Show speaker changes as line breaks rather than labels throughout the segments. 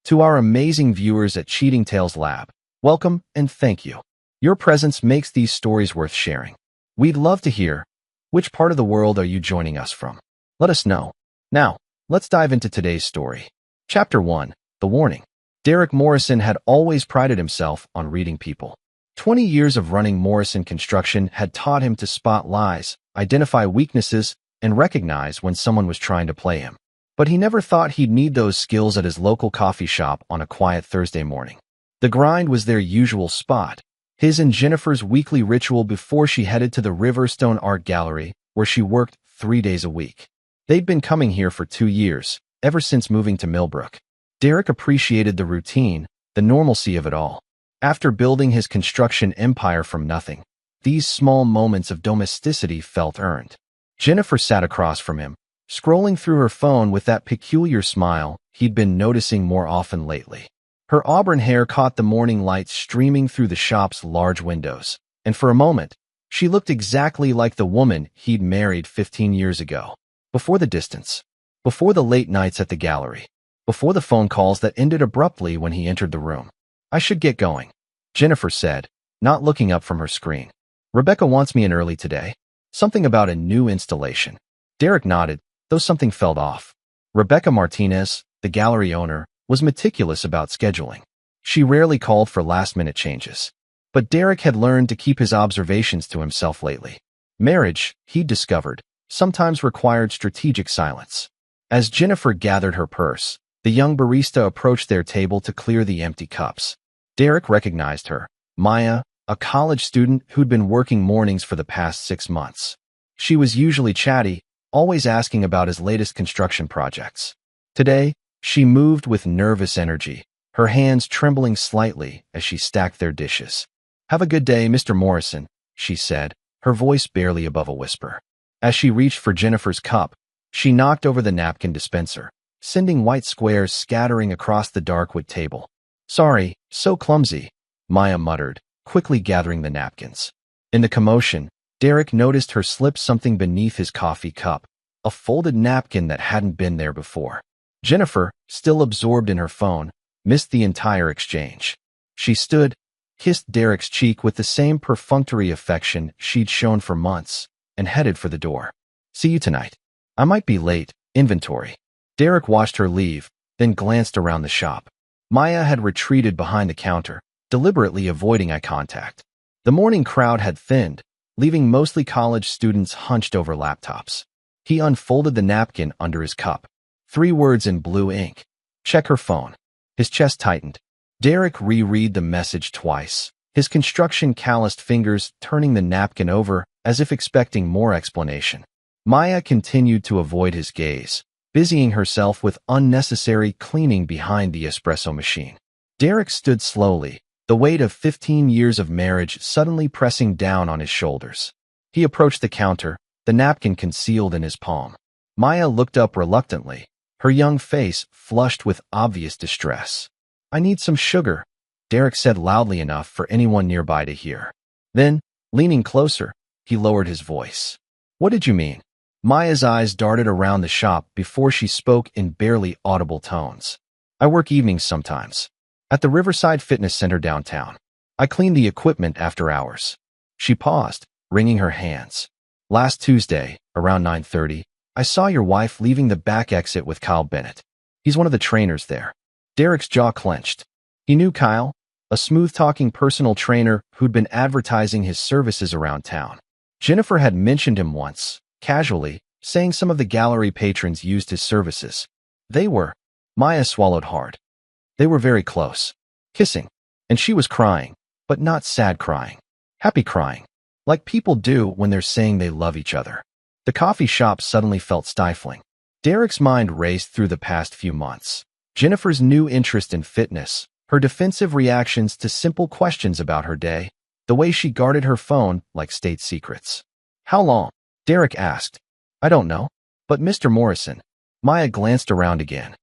To our amazing viewers at Cheating Tales Lab, welcome and thank you. Your presence makes these stories worth sharing. We'd love to hear, which part of the world are you joining us from? Let us know. Now, let's dive into today's story. Chapter 1, The Warning. Derek Morrison had always prided himself on reading people. 20 years of running Morrison Construction had taught him to spot lies, identify weaknesses, and recognize when someone was trying to play him. But he never thought he'd need those skills at his local coffee shop on a quiet Thursday morning. The grind was their usual spot, his and Jennifer's weekly ritual before she headed to the Riverstone Art Gallery, where she worked 3 days a week. They'd been coming here for 2 years, ever since moving to Millbrook. Derek appreciated the routine, the normalcy of it all. After building his construction empire from nothing, these small moments of domesticity felt earned. Jennifer sat across from him, scrolling through her phone with that peculiar smile he'd been noticing more often lately. Her auburn hair caught the morning light streaming through the shop's large windows, and for a moment, she looked exactly like the woman he'd married 15 years ago. Before the distance, before the late nights at the gallery, before the phone calls that ended abruptly when he entered the room. "I should get going," Jennifer said, not looking up from her screen. "Rebecca wants me in early today. Something about a new installation." Derek nodded, though something felt off. Rebecca Martinez, the gallery owner, was meticulous about scheduling. She rarely called for last-minute changes. But Derek had learned to keep his observations to himself lately. Marriage, he'd discovered, sometimes required strategic silence. As Jennifer gathered her purse, the young barista approached their table to clear the empty cups. Derek recognized her, Maya, a college student who'd been working mornings for the past 6 months. She was usually chatty, always asking about his latest construction projects. Today, she moved with nervous energy, her hands trembling slightly as she stacked their dishes. "Have a good day, Mr. Morrison," she said, her voice barely above a whisper. As she reached for Jennifer's cup, she knocked over the napkin dispenser, sending white squares scattering across the dark wood table. "Sorry, so clumsy," Maya muttered, quickly gathering the napkins. In the commotion, Derek noticed her slip something beneath his coffee cup, a folded napkin that hadn't been there before. Jennifer, still absorbed in her phone, missed the entire exchange. She stood, kissed Derek's cheek with the same perfunctory affection she'd shown for months, and headed for the door. "See you tonight. I might be late." Inventory. Derek watched her leave, then glanced around the shop. Maya had retreated behind the counter, deliberately avoiding eye contact. The morning crowd had thinned, leaving mostly college students hunched over laptops. He unfolded the napkin under his cup. 3 words in blue ink. "Check her phone." His chest tightened. Derek reread the message twice, his construction calloused fingers turning the napkin over as if expecting more explanation. Maya continued to avoid his gaze, busying herself with unnecessary cleaning behind the espresso machine. Derek stood slowly, the weight of 15 years of marriage suddenly pressing down on his shoulders. He approached the counter, the napkin concealed in his palm. Maya looked up reluctantly, her young face flushed with obvious distress. "I need some sugar," Derek said loudly enough for anyone nearby to hear. Then, leaning closer, he lowered his voice. "What did you mean?" Maya's eyes darted around the shop before she spoke in barely audible tones. "I work evenings sometimes. At the Riverside Fitness Center downtown. I clean the equipment after hours." She paused, wringing her hands. "Last Tuesday, around 9:30, I saw your wife leaving the back exit with Kyle Bennett. He's one of the trainers there." Derek's jaw clenched. He knew Kyle, a smooth-talking personal trainer who'd been advertising his services around town. Jennifer had mentioned him once, casually, saying some of the gallery patrons used his services. Maya swallowed hard. They were very close, kissing, and she was crying, but not sad crying, happy crying, like people do when they're saying they love each other. The coffee shop suddenly felt stifling. Derek's mind raced through the past few months. Jennifer's new interest in fitness, her defensive reactions to simple questions about her day, the way she guarded her phone like state secrets. "How long?" Derek asked. "I don't know. But Mr. Morrison." Maya glanced around again.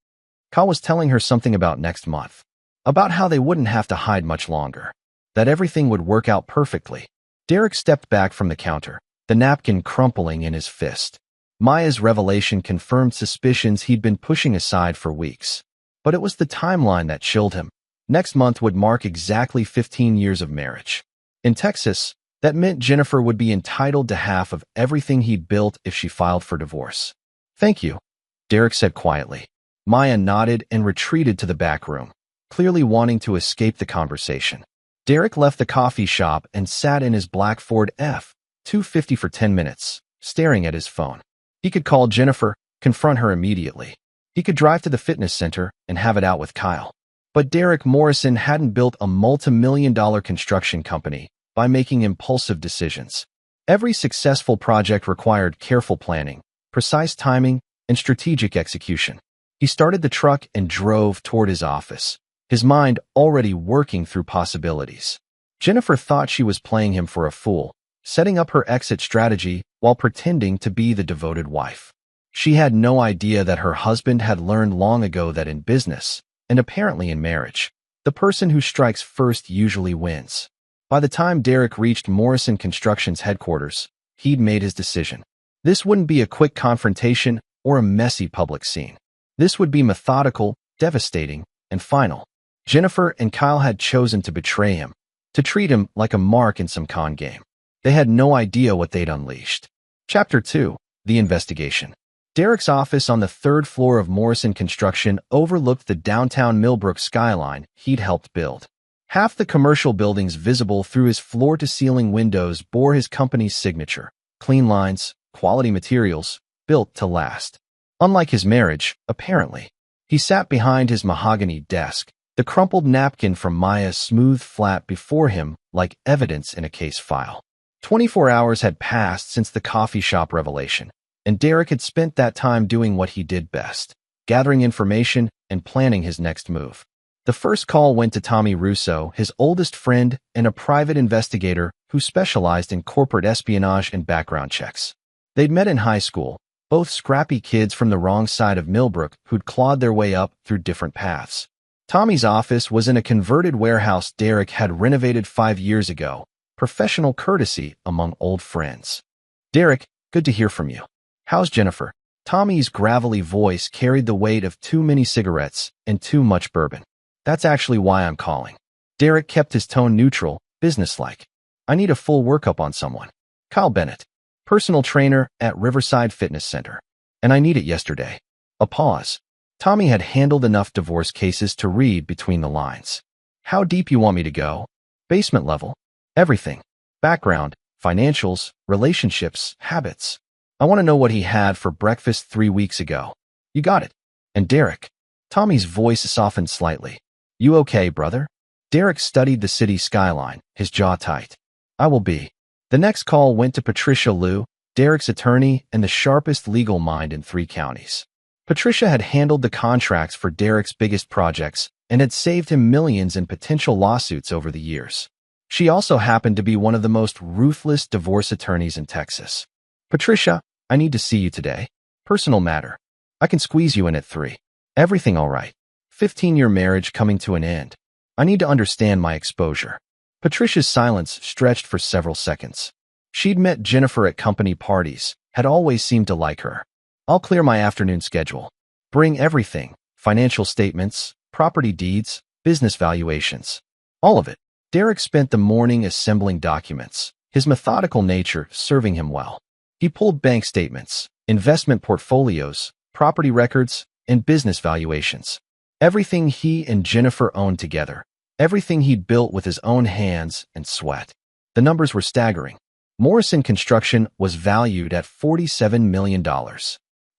Kyle was telling her something about next month. About how they wouldn't have to hide much longer. That everything would work out perfectly. Derek stepped back from the counter, the napkin crumpling in his fist. Maya's revelation confirmed suspicions he'd been pushing aside for weeks. But it was the timeline that chilled him. Next month would mark exactly 15 years of marriage. In Texas, that meant Jennifer would be entitled to half of everything he'd built if she filed for divorce. "Thank you," Derek said quietly. Maya nodded and retreated to the back room, clearly wanting to escape the conversation. Derek left the coffee shop and sat in his black Ford F-250 for 10 minutes, staring at his phone. He could call Jennifer, confront her immediately. He could drive to the fitness center and have it out with Kyle. But Derek Morrison hadn't built a multi-million-dollar construction company by making impulsive decisions. Every successful project required careful planning, precise timing, and strategic execution. He started the truck and drove toward his office, his mind already working through possibilities. Jennifer thought she was playing him for a fool, setting up her exit strategy while pretending to be the devoted wife. She had no idea that her husband had learned long ago that in business, and apparently in marriage, the person who strikes first usually wins. By the time Derek reached Morrison Construction's headquarters, he'd made his decision. This wouldn't be a quick confrontation or a messy public scene. This would be methodical, devastating, and final. Jennifer and Kyle had chosen to betray him, to treat him like a mark in some con game. They had no idea what they'd unleashed. Chapter 2. The Investigation. Derek's office on the third floor of Morrison Construction overlooked the downtown Millbrook skyline he'd helped build. Half the commercial buildings visible through his floor-to-ceiling windows bore his company's signature: clean lines, quality materials, built to last. Unlike his marriage, apparently. He sat behind his mahogany desk, the crumpled napkin from Maya smoothed flat before him like evidence in a case file. 24 hours had passed since the coffee shop revelation, and Derek had spent that time doing what he did best: gathering information and planning his next move. The first call went to Tommy Russo, his oldest friend and a private investigator who specialized in corporate espionage and background checks. They'd met in high school, both scrappy kids from the wrong side of Millbrook who'd clawed their way up through different paths. Tommy's office was in a converted warehouse Derek had renovated 5 years ago, professional courtesy among old friends. "Derek, good to hear from you. How's Jennifer?" Tommy's gravelly voice carried the weight of too many cigarettes and too much bourbon. "That's actually why I'm calling." Derek kept his tone neutral, businesslike. "I need a full workup on someone. Kyle Bennett, personal trainer at Riverside Fitness Center. And I need it yesterday." A pause. Tommy had handled enough divorce cases to read between the lines. "How deep you want me to go?" "Basement level. Everything. Background, financials, relationships, habits. I want to know what he had for breakfast 3 weeks ago." "You got it." "And Derek." Tommy's voice softened slightly. "You okay, brother?" Derek studied the city skyline, his jaw tight. "I will be." The next call went to Patricia Liu, Derek's attorney and the sharpest legal mind in 3 counties. Patricia had handled the contracts for Derek's biggest projects and had saved him millions in potential lawsuits over the years. She also happened to be one of the most ruthless divorce attorneys in Texas. "Patricia, I need to see you today. Personal matter. I can squeeze you in at 3. Everything all right? 15-year marriage coming to an end. I need to understand my exposure." Patricia's silence stretched for several seconds. She'd met Jennifer at company parties, had always seemed to like her. "I'll clear my afternoon schedule. Bring everything: financial statements, property deeds, business valuations. All of it." Derek spent the morning assembling documents, his methodical nature serving him well. He pulled bank statements, investment portfolios, property records, and business valuations. Everything he and Jennifer owned together. Everything he'd built with his own hands and sweat. The numbers were staggering. Morrison Construction was valued at $47 million.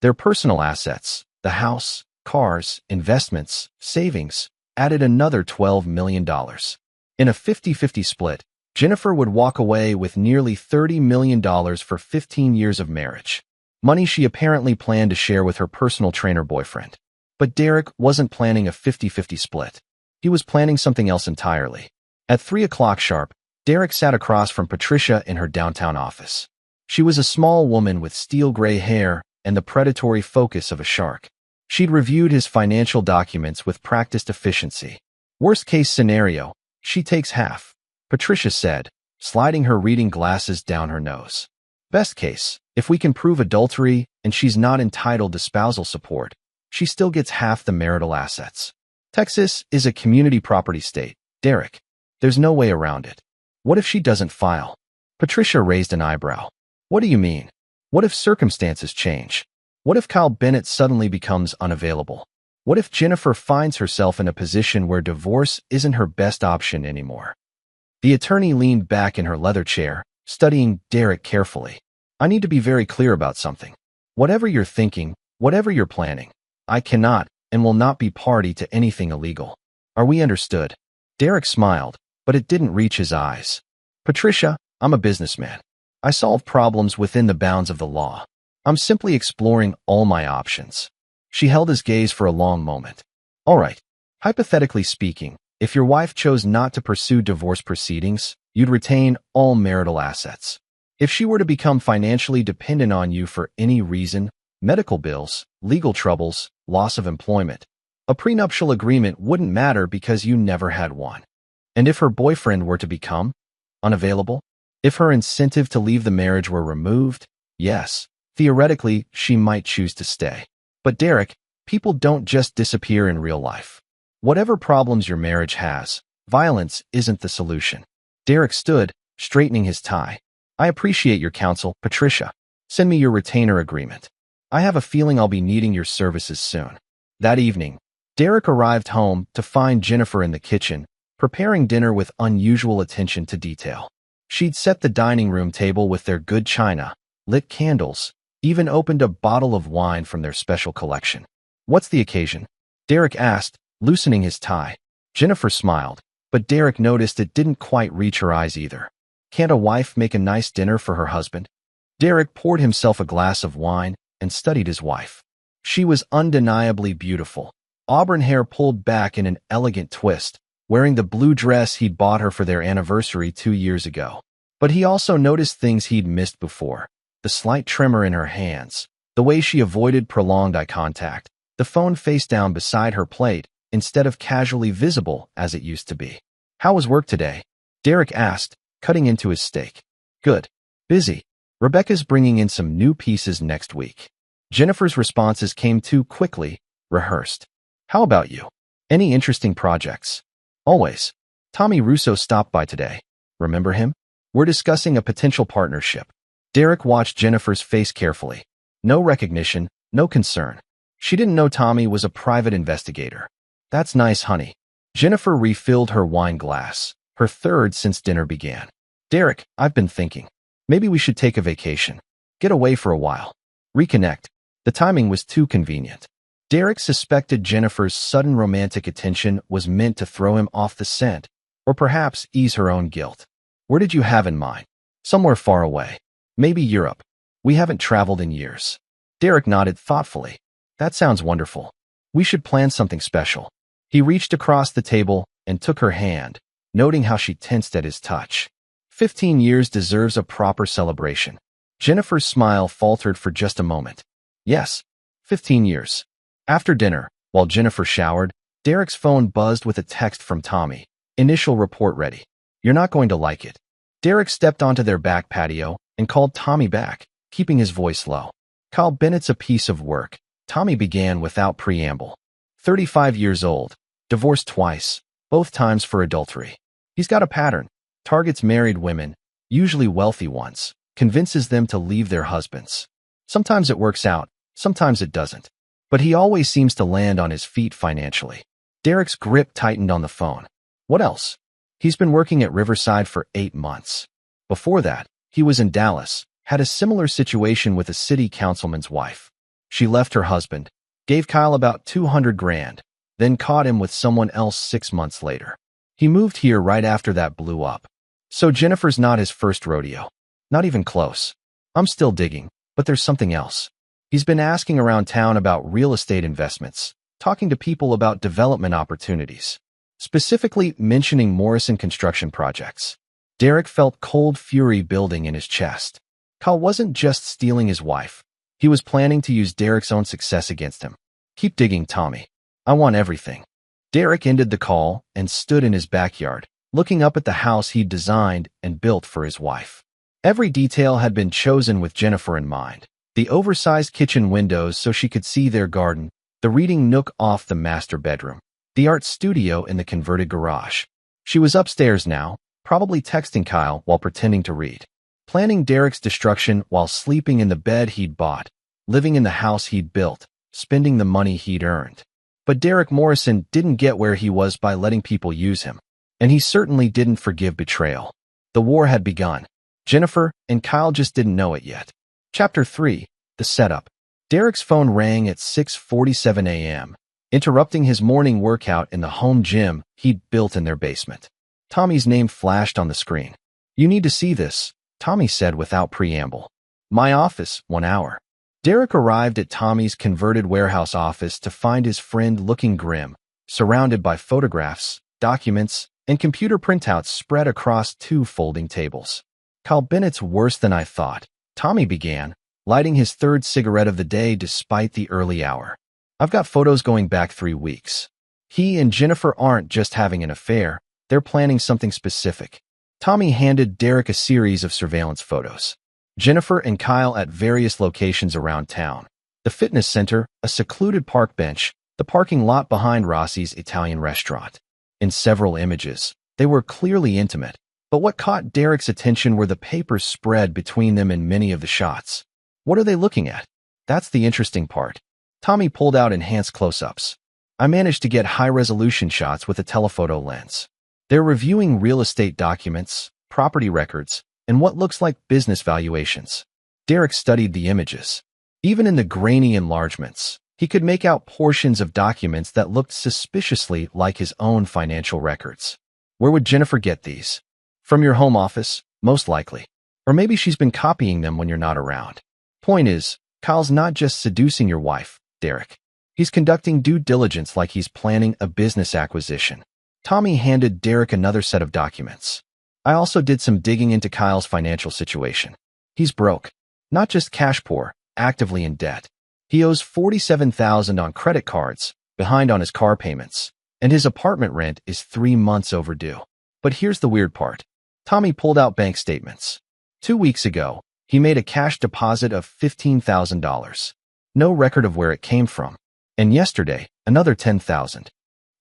Their personal assets, the house, cars, investments, savings, added another $12 million. In a 50-50 split, Jennifer would walk away with nearly $30 million for 15 years of marriage. Money she apparently planned to share with her personal trainer boyfriend. But Derek wasn't planning a 50-50 split. He was planning something else entirely. At 3 o'clock sharp, Derek sat across from Patricia in her downtown office. She was a small woman with steel gray hair and the predatory focus of a shark. She'd reviewed his financial documents with practiced efficiency. "Worst case scenario, she takes half," Patricia said, sliding her reading glasses down her nose. "Best case, if we can prove adultery and she's not entitled to spousal support, she still gets half the marital assets. Texas is a community property state, Derek. There's no way around it. What if she doesn't file? Patricia raised an eyebrow. What do you mean? What if circumstances change? What if Kyle Bennett suddenly becomes unavailable? What if Jennifer finds herself in a position where divorce isn't her best option anymore? The attorney leaned back in her leather chair, studying Derek carefully. I need to be very clear about something. Whatever you're thinking, whatever you're planning, I cannot and will not be party to anything illegal. Are we understood? Derek smiled, but it didn't reach his eyes. Patricia, I'm a businessman. I solve problems within the bounds of the law. I'm simply exploring all my options. She held his gaze for a long moment. All right. Hypothetically speaking, if your wife chose not to pursue divorce proceedings, you'd retain all marital assets. If she were to become financially dependent on you for any reason, medical bills, legal troubles, loss of employment, a prenuptial agreement wouldn't matter because you never had one. And if her boyfriend were to become unavailable, if her incentive to leave the marriage were removed, yes, theoretically, she might choose to stay. But Derek, people don't just disappear in real life. Whatever problems your marriage has, violence isn't the solution. Derek stood, straightening his tie. I appreciate your counsel, Patricia. Send me your retainer agreement. I have a feeling I'll be needing your services soon. That evening, Derek arrived home to find Jennifer in the kitchen, preparing dinner with unusual attention to detail. She'd set the dining room table with their good china, lit candles, even opened a bottle of wine from their special collection. What's the occasion? Derek asked, loosening his tie. Jennifer smiled, but Derek noticed it didn't quite reach her eyes either. Can't a wife make a nice dinner for her husband? Derek poured himself a glass of wine and studied his wife. She was undeniably beautiful, auburn hair pulled back in an elegant twist, wearing the blue dress he'd bought her for their anniversary 2 years ago. But he also noticed things he'd missed before. The slight tremor in her hands, the way she avoided prolonged eye contact, the phone face down beside her plate instead of casually visible as it used to be. How was work today? Derek asked, cutting into his steak. Good. Busy. Rebecca's bringing in some new pieces next week. Jennifer's responses came too quickly, rehearsed. How about you? Any interesting projects? Always. Tommy Russo stopped by today. Remember him? We're discussing a potential partnership. Derek watched Jennifer's face carefully. No recognition, no concern. She didn't know Tommy was a private investigator. That's nice, honey. Jennifer refilled her wine glass, her third since dinner began. Derek, I've been thinking. Maybe we should take a vacation. Get away for a while. Reconnect. The timing was too convenient. Derek suspected Jennifer's sudden romantic attention was meant to throw him off the scent, or perhaps ease her own guilt. Where did you have in mind? Somewhere far away. Maybe Europe. We haven't traveled in years. Derek nodded thoughtfully. That sounds wonderful. We should plan something special. He reached across the table and took her hand, noting how she tensed at his touch. 15 years deserves a proper celebration. Jennifer's smile faltered for just a moment. Yes, 15 years. After dinner, while Jennifer showered, Derek's phone buzzed with a text from Tommy. Initial report ready. You're not going to like it. Derek stepped onto their back patio and called Tommy back, keeping his voice low. Kyle Bennett's a piece of work, Tommy began without preamble. 35 years old, divorced twice, both times for adultery. He's got a pattern. Targets married women, usually wealthy ones, convinces them to leave their husbands. Sometimes it works out, sometimes it doesn't. But he always seems to land on his feet financially. Derek's grip tightened on the phone. What else? He's been working at Riverside for 8 months. Before that, he was in Dallas, had a similar situation with a city councilman's wife. She left her husband, gave Kyle about $200,000, then caught him with someone else 6 months later. He moved here right after that blew up. So Jennifer's not his first rodeo. Not even close. I'm still digging, but there's something else. He's been asking around town about real estate investments, talking to people about development opportunities, specifically mentioning Morrison construction projects. Derek felt cold fury building in his chest. Kyle wasn't just stealing his wife. He was planning to use Derek's own success against him. Keep digging, Tommy. I want everything. Derek ended the call and stood in his backyard, looking up at the house he'd designed and built for his wife. Every detail had been chosen with Jennifer in mind. The oversized kitchen windows so she could see their garden, the reading nook off the master bedroom, the art studio in the converted garage. She was upstairs now, probably texting Kyle while pretending to read, planning Derek's destruction while sleeping in the bed he'd bought, living in the house he'd built, spending the money he'd earned. But Derek Morrison didn't get where he was by letting people use him, and he certainly didn't forgive betrayal. The war had begun. Jennifer and Kyle just didn't know it yet. Chapter 3. The Setup. Derek's phone rang at 6:47 a.m., interrupting his morning workout in the home gym he'd built in their basement. Tommy's name flashed on the screen. "You need to see this," Tommy said without preamble. "My office, 1 hour." Derek arrived at Tommy's converted warehouse office to find his friend looking grim, surrounded by photographs, documents, and computer printouts spread across 2 folding tables. "Kyle Bennett's worse than I thought," Tommy began, lighting his 3rd cigarette of the day despite the early hour. "I've got photos going back 3 weeks. He and Jennifer aren't just having an affair, they're planning something specific." Tommy handed Derek a series of surveillance photos. Jennifer and Kyle at various locations around town. The fitness center, a secluded park bench, the parking lot behind Rossi's Italian restaurant. In several images, they were clearly intimate, but what caught Derek's attention were the papers spread between them in many of the shots. What are they looking at? That's the interesting part. Tommy pulled out enhanced close-ups. "I managed to get high-resolution shots with a telephoto lens. They're reviewing real estate documents, property records, and what looks like business valuations." Derek studied the images. Even in the grainy enlargements, he could make out portions of documents that looked suspiciously like his own financial records. Where would Jennifer get these? From your home office, most likely. Or maybe she's been copying them when you're not around. Point is, Kyle's not just seducing your wife, Derek. He's conducting due diligence like he's planning a business acquisition. Tommy handed Derek another set of documents. "I also did some digging into Kyle's financial situation. He's broke. Not just cash poor, actively in debt. He owes $47,000 on credit cards, behind on his car payments, and his apartment rent is 3 months overdue." But here's the weird part. Tommy pulled out bank statements. 2 weeks ago, he made a cash deposit of $15,000. No record of where it came from. And yesterday, another $10,000.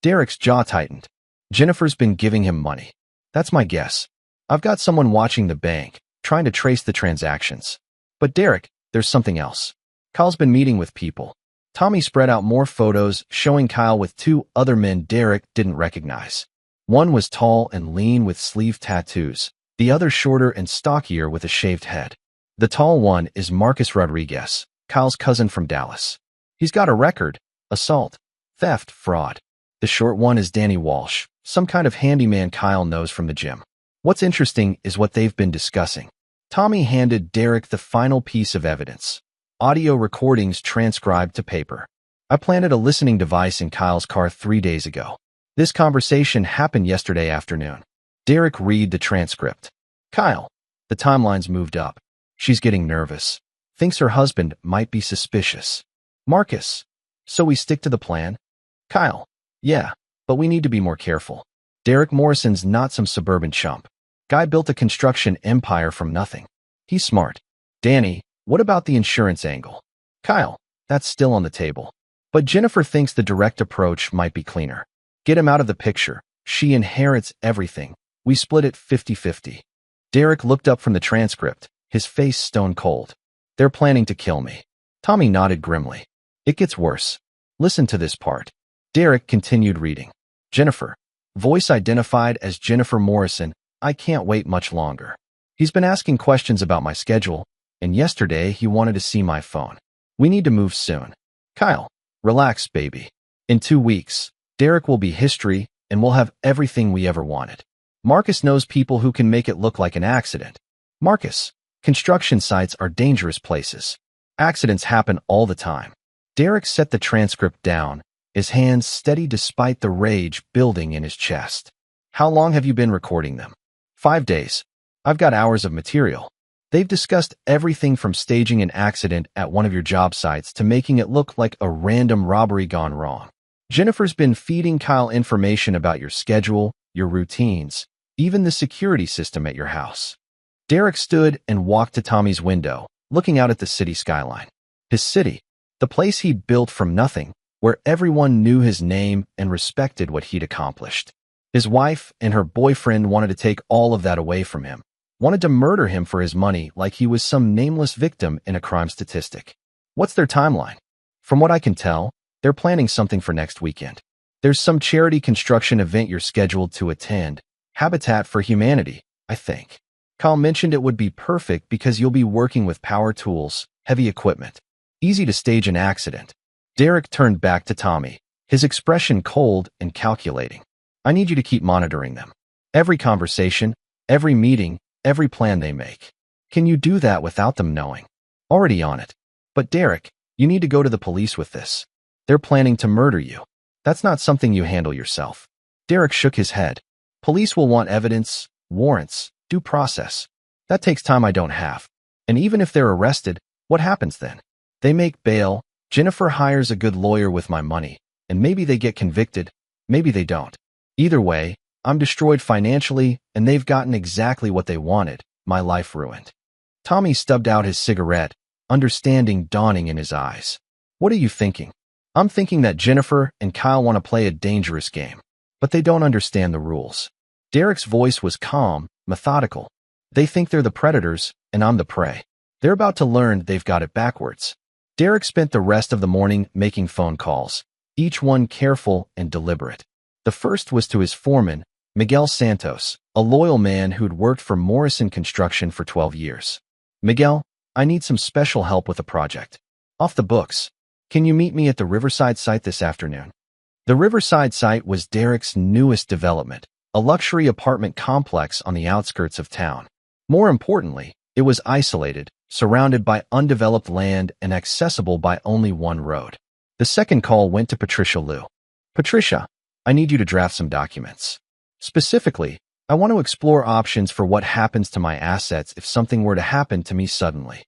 Derek's jaw tightened. Jennifer's been giving him money. That's my guess. I've got someone watching the bank, trying to trace the transactions. But Derek, there's something else. Kyle's been meeting with people. Tommy spread out more photos showing Kyle with 2 other men Derek didn't recognize. One was tall and lean with sleeve tattoos, the other shorter and stockier with a shaved head. The tall one is Marcus Rodriguez, Kyle's cousin from Dallas. He's got a record: assault, theft, fraud. The short one is Danny Walsh, some kind of handyman Kyle knows from the gym. What's interesting is what they've been discussing. Tommy handed Derek the final piece of evidence. Audio recordings transcribed to paper. "I planted a listening device in Kyle's car 3 days ago. This conversation happened yesterday afternoon." Derek read the transcript. "Kyle." The timelines moved up. "She's getting nervous. Thinks her husband might be suspicious." "Marcus." "So we stick to the plan?" "Kyle." "Yeah, but we need to be more careful. Derek Morrison's not some suburban chump. Guy built a construction empire from nothing. He's smart." "Danny, what about the insurance angle?" "Kyle, that's still on the table. But Jennifer thinks the direct approach might be cleaner. Get him out of the picture. She inherits everything. We split it 50-50. Derek looked up from the transcript, his face stone cold. "They're planning to kill me." Tommy nodded grimly. "It gets worse. Listen to this part." Derek continued reading. "Jennifer. Voice identified as Jennifer Morrison. I can't wait much longer. He's been asking questions about my schedule, and yesterday he wanted to see my phone. We need to move soon. Kyle, relax, baby. In 2 weeks, Derek will be history, and we'll have everything we ever wanted. Marcus knows people who can make it look like an accident. Marcus, construction sites are dangerous places. Accidents happen all the time." Derek set the transcript down, his hands steady despite the rage building in his chest. "How long have you been recording them?" 5 days. I've got hours of material. They've discussed everything from staging an accident at one of your job sites to making it look like a random robbery gone wrong. Jennifer's been feeding Kyle information about your schedule, your routines, even the security system at your house." Derek stood and walked to Tommy's window, looking out at the city skyline. His city, the place he'd built from nothing, where everyone knew his name and respected what he'd accomplished. His wife and her boyfriend wanted to take all of that away from him, wanted to murder him for his money like he was some nameless victim in a crime statistic. What's their timeline? From what I can tell, they're planning something for next weekend. There's some charity construction event you're scheduled to attend, Habitat for Humanity, I think. Kyle mentioned it would be perfect because you'll be working with power tools, heavy equipment. Easy to stage an accident. Derek turned back to Tommy, his expression cold and calculating. I need you to keep monitoring them. Every conversation, every meeting, every plan they make. Can you do that without them knowing? Already on it. But Derek, you need to go to the police with this. They're planning to murder you. That's not something you handle yourself. Derek shook his head. Police will want evidence, warrants, due process. That takes time I don't have. And even if they're arrested, what happens then? They make bail, Jennifer hires a good lawyer with my money, and maybe they get convicted, maybe they don't. Either way, I'm destroyed financially, and they've gotten exactly what they wanted, my life ruined. Tommy stubbed out his cigarette, understanding dawning in his eyes. What are you thinking? I'm thinking that Jennifer and Kyle want to play a dangerous game, but they don't understand the rules. Derek's voice was calm, methodical. They think they're the predators, and I'm the prey. They're about to learn they've got it backwards. Derek spent the rest of the morning making phone calls, each one careful and deliberate. The first was to his foreman, Miguel Santos, a loyal man who'd worked for Morrison Construction for 12 years. Miguel, I need some special help with a project. Off the books. Can you meet me at the Riverside site this afternoon? The Riverside site was Derek's newest development, a luxury apartment complex on the outskirts of town. More importantly, it was isolated, surrounded by undeveloped land and accessible by only one road. The second call went to Patricia Liu. Patricia, I need you to draft some documents. Specifically, I want to explore options for what happens to my assets if something were to happen to me suddenly.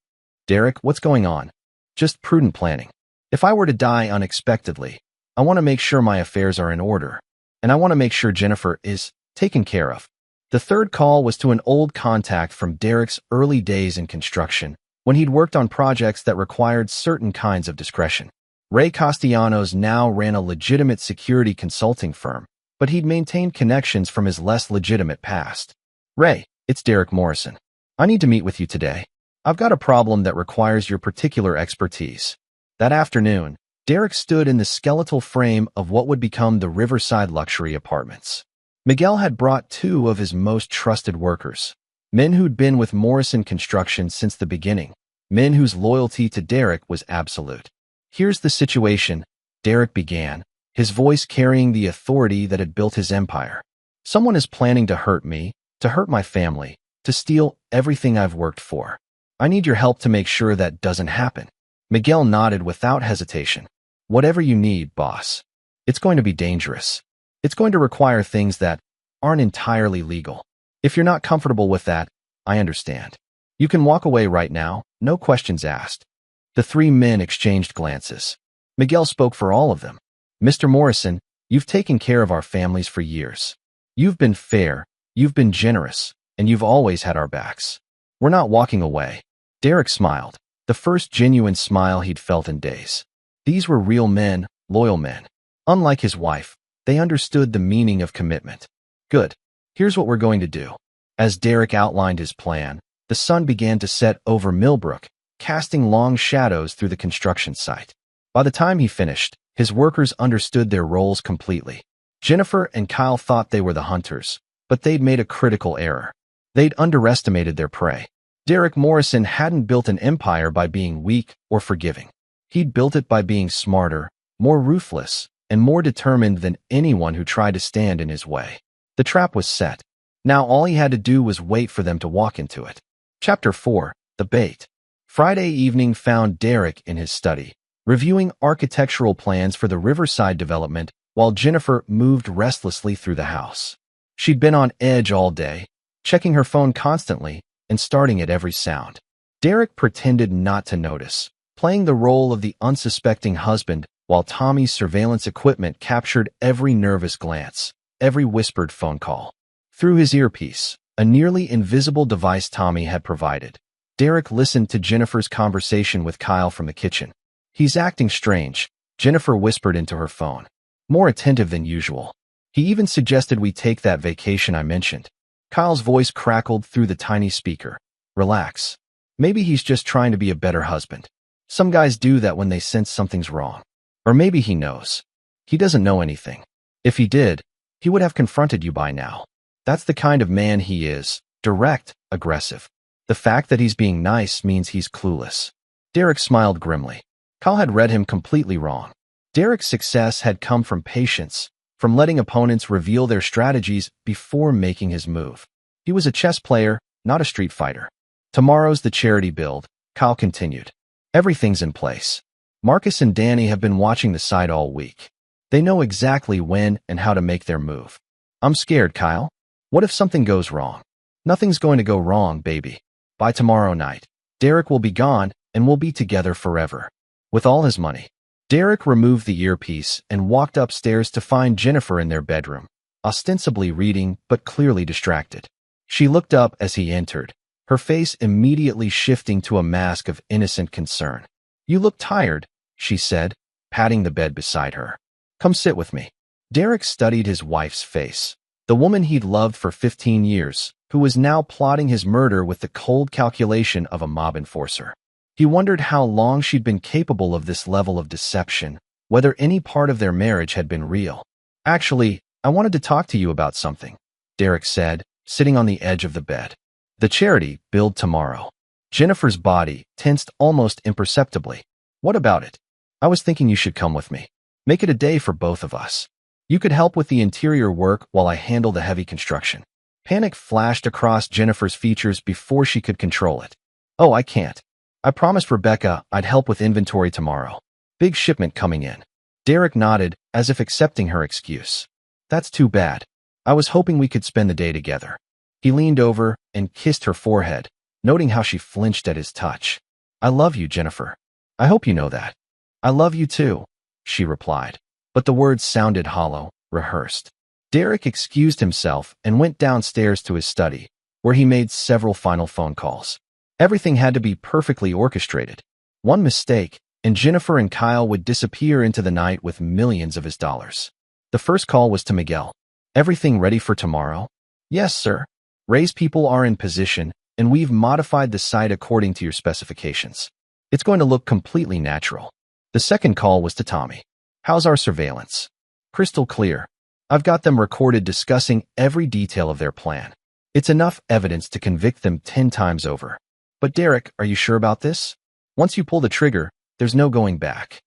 Derek, what's going on? Just prudent planning. If I were to die unexpectedly, I want to make sure my affairs are in order, and I want to make sure Jennifer is taken care of. The third call was to an old contact from Derek's early days in construction, when he'd worked on projects that required certain kinds of discretion. Ray Castellanos now ran a legitimate security consulting firm, but he'd maintained connections from his less legitimate past. Ray, it's Derek Morrison. I need to meet with you today. I've got a problem that requires your particular expertise. That afternoon, Derek stood in the skeletal frame of what would become the Riverside Luxury Apartments. Miguel had brought two of his most trusted workers, men who'd been with Morrison Construction since the beginning, men whose loyalty to Derek was absolute. Here's the situation, Derek began, his voice carrying the authority that had built his empire. Someone is planning to hurt me, to hurt my family, to steal everything I've worked for. I need your help to make sure that doesn't happen. Miguel nodded without hesitation. Whatever you need, boss. It's going to be dangerous. It's going to require things that aren't entirely legal. If you're not comfortable with that, I understand. You can walk away right now, no questions asked. The three men exchanged glances. Miguel spoke for all of them. Mr. Morrison, you've taken care of our families for years. You've been fair, you've been generous, and you've always had our backs. We're not walking away. Derek smiled, the first genuine smile he'd felt in days. These were real men, loyal men. Unlike his wife, they understood the meaning of commitment. Good. Here's what we're going to do. As Derek outlined his plan, the sun began to set over Millbrook, casting long shadows through the construction site. By the time he finished, his workers understood their roles completely. Jennifer and Kyle thought they were the hunters, but they'd made a critical error. They'd underestimated their prey. Derek Morrison hadn't built an empire by being weak or forgiving. He'd built it by being smarter, more ruthless, and more determined than anyone who tried to stand in his way. The trap was set. Now all he had to do was wait for them to walk into it. Chapter 4, The Bait. Friday evening found Derek in his study, reviewing architectural plans for the Riverside development while Jennifer moved restlessly through the house. She'd been on edge all day, checking her phone constantly and starting at every sound. Derek pretended not to notice, playing the role of the unsuspecting husband while Tommy's surveillance equipment captured every nervous glance, every whispered phone call. Through his earpiece, a nearly invisible device Tommy had provided, Derek listened to Jennifer's conversation with Kyle from the kitchen. He's acting strange, Jennifer whispered into her phone, more attentive than usual. He even suggested we take that vacation I mentioned. Kyle's voice crackled through the tiny speaker. Relax. Maybe he's just trying to be a better husband. Some guys do that when they sense something's wrong. Or maybe he knows. He doesn't know anything. If he did, he would have confronted you by now. That's the kind of man he is. Direct, aggressive. The fact that he's being nice means he's clueless. Derek smiled grimly. Kyle had read him completely wrong. Derek's success had come from patience, from letting opponents reveal their strategies before making his move. He was a chess player, not a street fighter. Tomorrow's the charity build, Kyle continued. Everything's in place. Marcus and Danny have been watching the site all week. They know exactly when and how to make their move. I'm scared, Kyle. What if something goes wrong? Nothing's going to go wrong, baby. By tomorrow night, Derek will be gone and we'll be together forever. With all his money. Derek removed the earpiece and walked upstairs to find Jennifer in their bedroom, ostensibly reading but clearly distracted. She looked up as he entered, her face immediately shifting to a mask of innocent concern. You look tired, she said, patting the bed beside her. Come sit with me. Derek studied his wife's face, the woman he'd loved for 15 years, who was now plotting his murder with the cold calculation of a mob enforcer. He wondered how long she'd been capable of this level of deception, whether any part of their marriage had been real. Actually, I wanted to talk to you about something, Derek said, sitting on the edge of the bed. The charity build tomorrow. Jennifer's body tensed almost imperceptibly. What about it? I was thinking you should come with me. Make it a day for both of us. You could help with the interior work while I handle the heavy construction. Panic flashed across Jennifer's features before she could control it. Oh, I can't. I promised Rebecca I'd help with inventory tomorrow. Big shipment coming in. Derek nodded, as if accepting her excuse. That's too bad. I was hoping we could spend the day together. He leaned over and kissed her forehead, noting how she flinched at his touch. I love you, Jennifer. I hope you know that. I love you too, she replied. But the words sounded hollow, rehearsed. Derek excused himself and went downstairs to his study, where he made several final phone calls. Everything had to be perfectly orchestrated. One mistake, and Jennifer and Kyle would disappear into the night with millions of his dollars. The first call was to Miguel. Everything ready for tomorrow? Yes, sir. Ray's people are in position, and we've modified the site according to your specifications. It's going to look completely natural. The second call was to Tommy. How's our surveillance? Crystal clear. I've got them recorded discussing every detail of their plan. It's enough evidence to convict them 10 times over. But Derek, are you sure about this? Once you pull the trigger, there's no going back.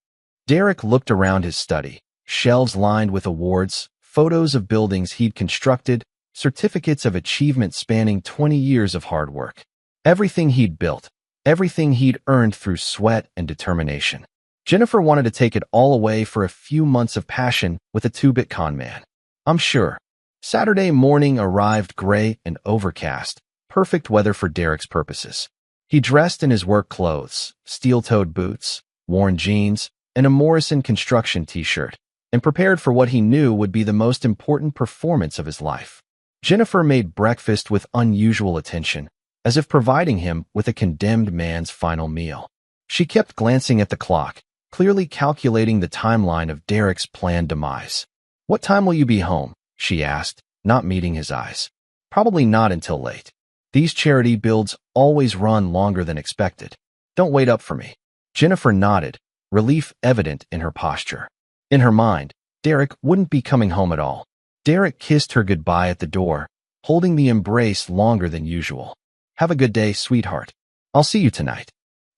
Derek looked around his study, shelves lined with awards, photos of buildings he'd constructed, certificates of achievement spanning 20 years of hard work. Everything he'd built, everything he'd earned through sweat and determination. Jennifer wanted to take it all away for a few months of passion with a two-bit con man. I'm sure. Saturday morning arrived gray and overcast, perfect weather for Derek's purposes. He dressed in his work clothes, steel-toed boots, worn jeans, and a Morrison construction t-shirt, and prepared for what he knew would be the most important performance of his life. Jennifer made breakfast with unusual attention, as if providing him with a condemned man's final meal. She kept glancing at the clock, clearly calculating the timeline of Derek's planned demise. What time will you be home? She asked, not meeting his eyes. Probably not until late. These charity builds always run longer than expected. Don't wait up for me. Jennifer nodded, relief evident in her posture. In her mind, Derek wouldn't be coming home at all. Derek kissed her goodbye at the door, holding the embrace longer than usual. Have a good day, sweetheart. I'll see you tonight.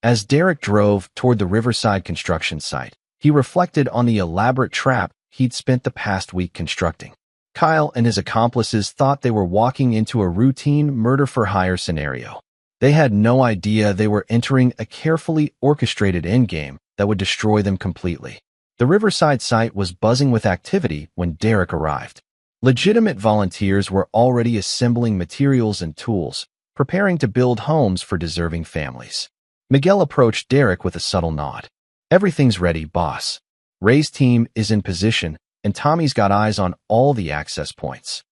As Derek drove toward the Riverside construction site, he reflected on the elaborate trap he'd spent the past week constructing. Kyle and his accomplices thought they were walking into a routine murder-for-hire scenario. They had no idea they were entering a carefully orchestrated endgame that would destroy them completely. The Riverside site was buzzing with activity when Derek arrived. Legitimate volunteers were already assembling materials and tools, preparing to build homes for deserving families. Miguel approached Derek with a subtle nod. Everything's ready, boss. Ray's team is in position, and Tommy's got eyes on all the access points.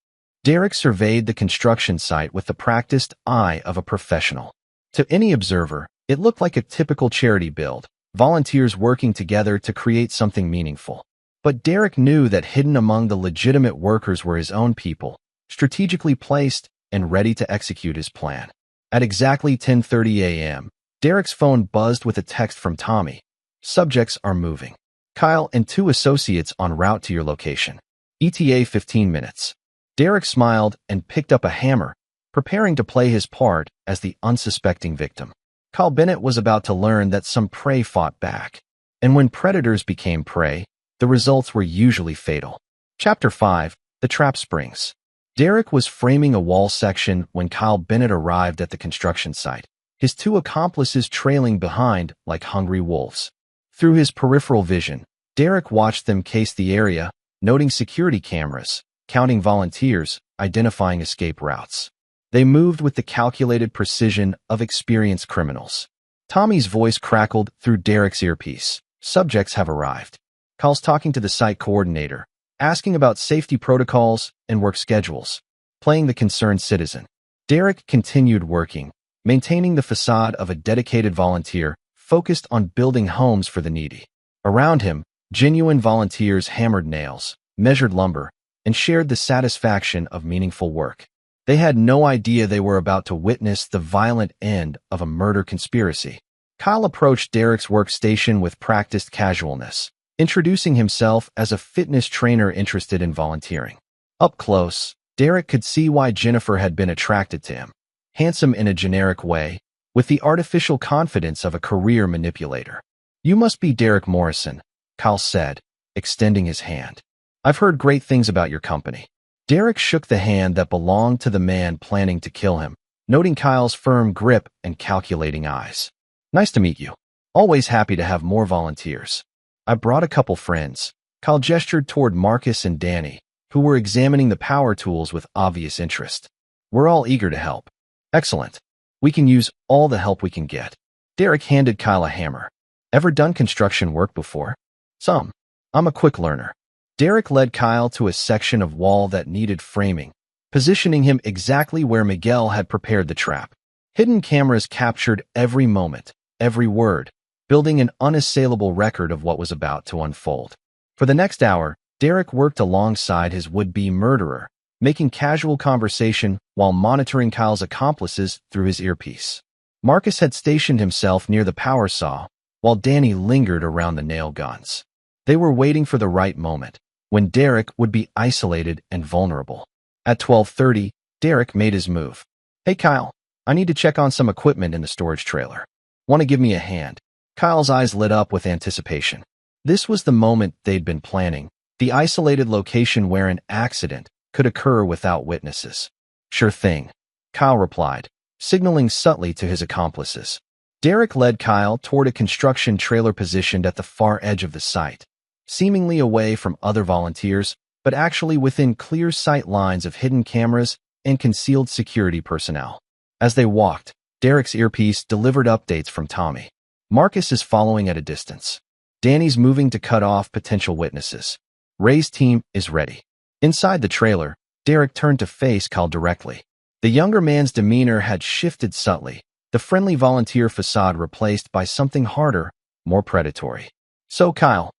Derek surveyed the construction site with the practiced eye of a professional. To any observer, it looked like a typical charity build, volunteers working together to create something meaningful. But Derek knew that hidden among the legitimate workers were his own people, strategically placed and ready to execute his plan. At exactly 10:30 a.m., Derek's phone buzzed with a text from Tommy. Subjects are moving. Kyle and 2 associates en route to your location. ETA 15 minutes. Derek smiled and picked up a hammer, preparing to play his part as the unsuspecting victim. Kyle Bennett was about to learn that some prey fought back. And when predators became prey, the results were usually fatal. Chapter 5, The Trap Springs. Derek was framing a wall section when Kyle Bennett arrived at the construction site, his 2 accomplices trailing behind like hungry wolves. Through his peripheral vision, Derek watched them case the area, noting security cameras, counting volunteers, identifying escape routes. They moved with the calculated precision of experienced criminals. Tommy's voice crackled through Derek's earpiece. Subjects have arrived. Kyle's talking to the site coordinator, asking about safety protocols and work schedules, playing the concerned citizen. Derek continued working, maintaining the facade of a dedicated volunteer focused on building homes for the needy. Around him, genuine volunteers hammered nails, measured lumber, and shared the satisfaction of meaningful work. They had no idea they were about to witness the violent end of a murder conspiracy. Kyle approached Derek's workstation with practiced casualness, introducing himself as a fitness trainer interested in volunteering. Up close, Derek could see why Jennifer had been attracted to him. Handsome in a generic way, with the artificial confidence of a career manipulator. "You must be Derek Morrison," Kyle said, extending his hand. "I've heard great things about your company." Derek shook the hand that belonged to the man planning to kill him, noting Kyle's firm grip and calculating eyes. "Nice to meet you. Always happy to have more volunteers. I brought a couple friends." Kyle gestured toward Marcus and Danny, who were examining the power tools with obvious interest. "We're all eager to help." "Excellent. We can use all the help we can get." Derek handed Kyle a hammer. "Ever done construction work before?" "Some. I'm a quick learner." Derek led Kyle to a section of wall that needed framing, positioning him exactly where Miguel had prepared the trap. Hidden cameras captured every moment, every word, building an unassailable record of what was about to unfold. For the next hour, Derek worked alongside his would-be murderer, making casual conversation while monitoring Kyle's accomplices through his earpiece. Marcus had stationed himself near the power saw, while Danny lingered around the nail guns. They were waiting for the right moment, when Derek would be isolated and vulnerable. At 12:30, Derek made his move. "Hey Kyle, I need to check on some equipment in the storage trailer. Want to give me a hand?" Kyle's eyes lit up with anticipation. This was the moment they'd been planning, the isolated location where an accident could occur without witnesses. "Sure thing," Kyle replied, signaling subtly to his accomplices. Derek led Kyle toward a construction trailer positioned at the far edge of the site, seemingly away from other volunteers, but actually within clear sight lines of hidden cameras and concealed security personnel. As they walked, Derek's earpiece delivered updates from Tommy. Marcus is following at a distance. Danny's moving to cut off potential witnesses. Ray's team is ready. Inside the trailer, Derek turned to face Kyle directly. The younger man's demeanor had shifted subtly, the friendly volunteer facade replaced by something harder, more predatory. "So Kyle,"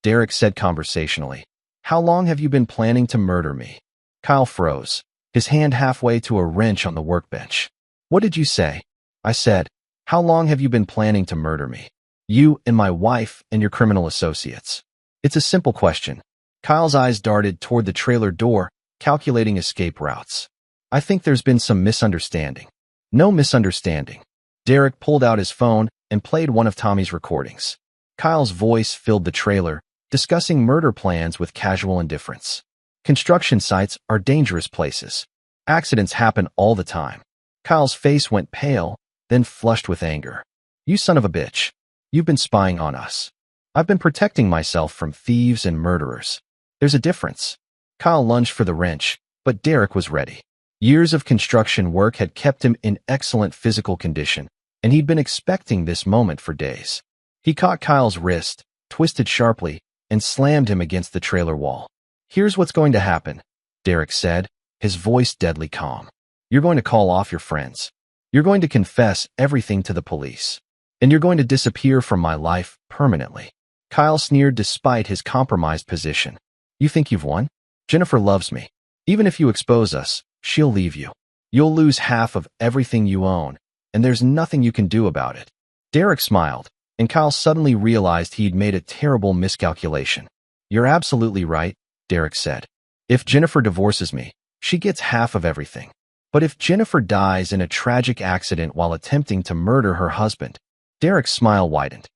Derek said conversationally, "how long have you been planning to murder me?" Kyle froze, his hand halfway to a wrench on the workbench. "What did you say?" "I said, how long have you been planning to murder me? You and my wife and your criminal associates." "It's a simple question." Kyle's eyes darted toward the trailer door, calculating escape routes. "I think there's been some misunderstanding." "No misunderstanding." Derek pulled out his phone and played one of Tommy's recordings. Kyle's voice filled the trailer, discussing murder plans with casual indifference. "Construction sites are dangerous places. Accidents happen all the time." Kyle's face went pale, then flushed with anger. "You son of a bitch. You've been spying on us. I've been protecting myself from thieves and murderers. There's a difference." Kyle lunged for the wrench, but Derek was ready. Years of construction work had kept him in excellent physical condition, and he'd been expecting this moment for days. He caught Kyle's wrist, twisted sharply, and slammed him against the trailer wall. "Here's what's going to happen," Derek said, his voice deadly calm. "You're going to call off your friends. You're going to confess everything to the police. And you're going to disappear from my life permanently. Kyle sneered despite his compromised position. You think you've won? Jennifer loves me. Even if you expose us, she'll leave you. You'll lose half of everything you own, and there's nothing you can do about it. Derek smiled, and Kyle suddenly realized he'd made a terrible miscalculation. You're absolutely right, Derek said. If Jennifer divorces me, she gets half of everything. But if Jennifer dies in a tragic accident while attempting to murder her husband, Derek's smile widened.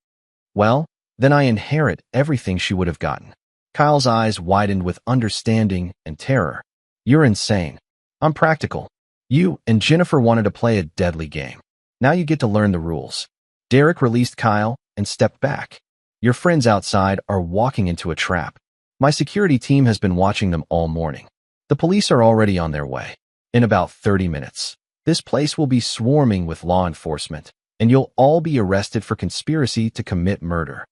Well, then I inherit everything she would have gotten. Kyle's eyes widened with understanding and terror. You're insane. I'm practical. You and Jennifer wanted to play a deadly game. Now you get to learn the rules. Derek released Kyle and stepped back. Your friends outside are walking into a trap. My security team has been watching them all morning. The police are already on their way. In about 30 minutes, this place will be swarming with law enforcement, and you'll all be arrested for conspiracy to commit murder.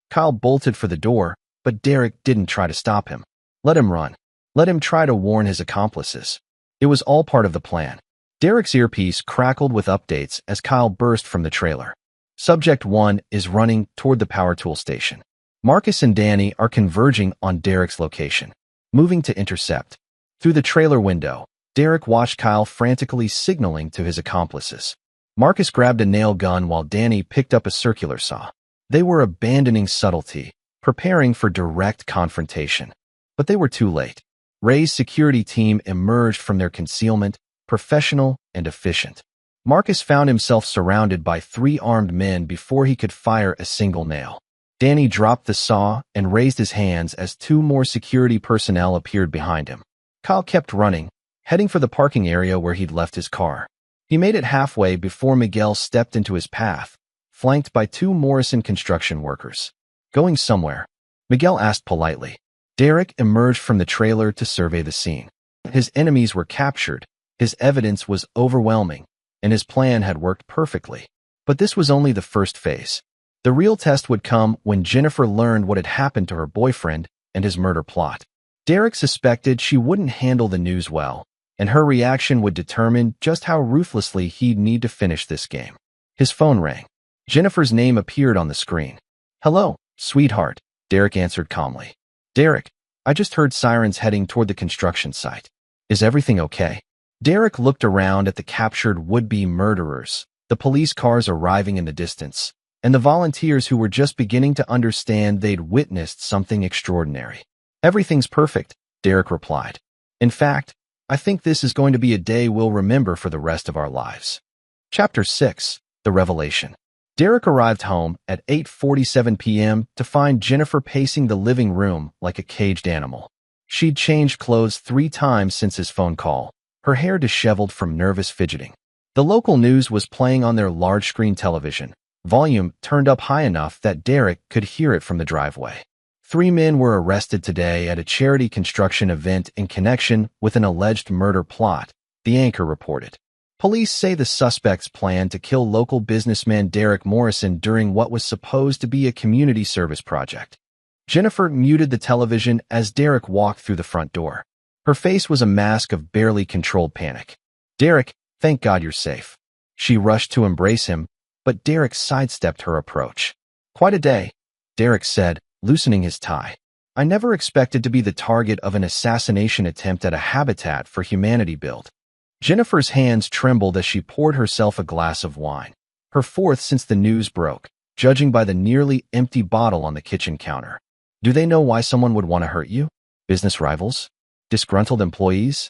Kyle bolted for the door, but Derek didn't try to stop him. Let him run. Let him try to warn his accomplices. It was all part of the plan. Derek's earpiece crackled with updates as Kyle burst from the trailer. Subject 1 is running toward the power tool station. Marcus and Danny are converging on Derek's location, moving to intercept. Through the trailer window, Derek watched Kyle frantically signaling to his accomplices. Marcus grabbed a nail gun while Danny picked up a circular saw. They were abandoning subtlety, preparing for direct confrontation. But they were too late. Ray's security team emerged from their concealment, professional and efficient. Marcus found himself surrounded by 3 armed men before he could fire a single nail. Danny dropped the saw and raised his hands as 2 more security personnel appeared behind him. Kyle kept running, heading for the parking area where he'd left his car. He made it halfway before Miguel stepped into his path, flanked by 2 Morrison construction workers. Going somewhere? Miguel asked politely. Derek emerged from the trailer to survey the scene. His enemies were captured, his evidence was overwhelming, and his plan had worked perfectly. But this was only the first phase. The real test would come when Jennifer learned what had happened to her boyfriend and his murder plot. Derek suspected she wouldn't handle the news well, and her reaction would determine just how ruthlessly he'd need to finish this game. His phone rang. Jennifer's name appeared on the screen. Hello, sweetheart, Derek answered calmly. Derek, I just heard sirens heading toward the construction site. Is everything okay? Derek looked around at the captured would-be murderers, the police cars arriving in the distance, and the volunteers who were just beginning to understand they'd witnessed something extraordinary. Everything's perfect, Derek replied. In fact, I think this is going to be a day we'll remember for the rest of our lives. Chapter 6, The Revelation. Derek arrived home at 8:47 p.m. to find Jennifer pacing the living room like a caged animal. She'd changed clothes 3 times since his phone call, her hair disheveled from nervous fidgeting. The local news was playing on their large-screen television, volume turned up high enough that Derek could hear it from the driveway. 3 men were arrested today at a charity construction event in connection with an alleged murder plot, the anchor reported. Police say the suspects planned to kill local businessman Derek Morrison during what was supposed to be a community service project. Jennifer muted the television as Derek walked through the front door. Her face was a mask of barely controlled panic. Derek, thank God you're safe. She rushed to embrace him, but Derek sidestepped her approach. Quite a day, Derek said, loosening his tie. I never expected to be the target of an assassination attempt at a Habitat for Humanity build. Jennifer's hands trembled as she poured herself a glass of wine, her 4th since the news broke, judging by the nearly empty bottle on the kitchen counter. Do they know why someone would want to hurt you? Business rivals? Disgruntled employees?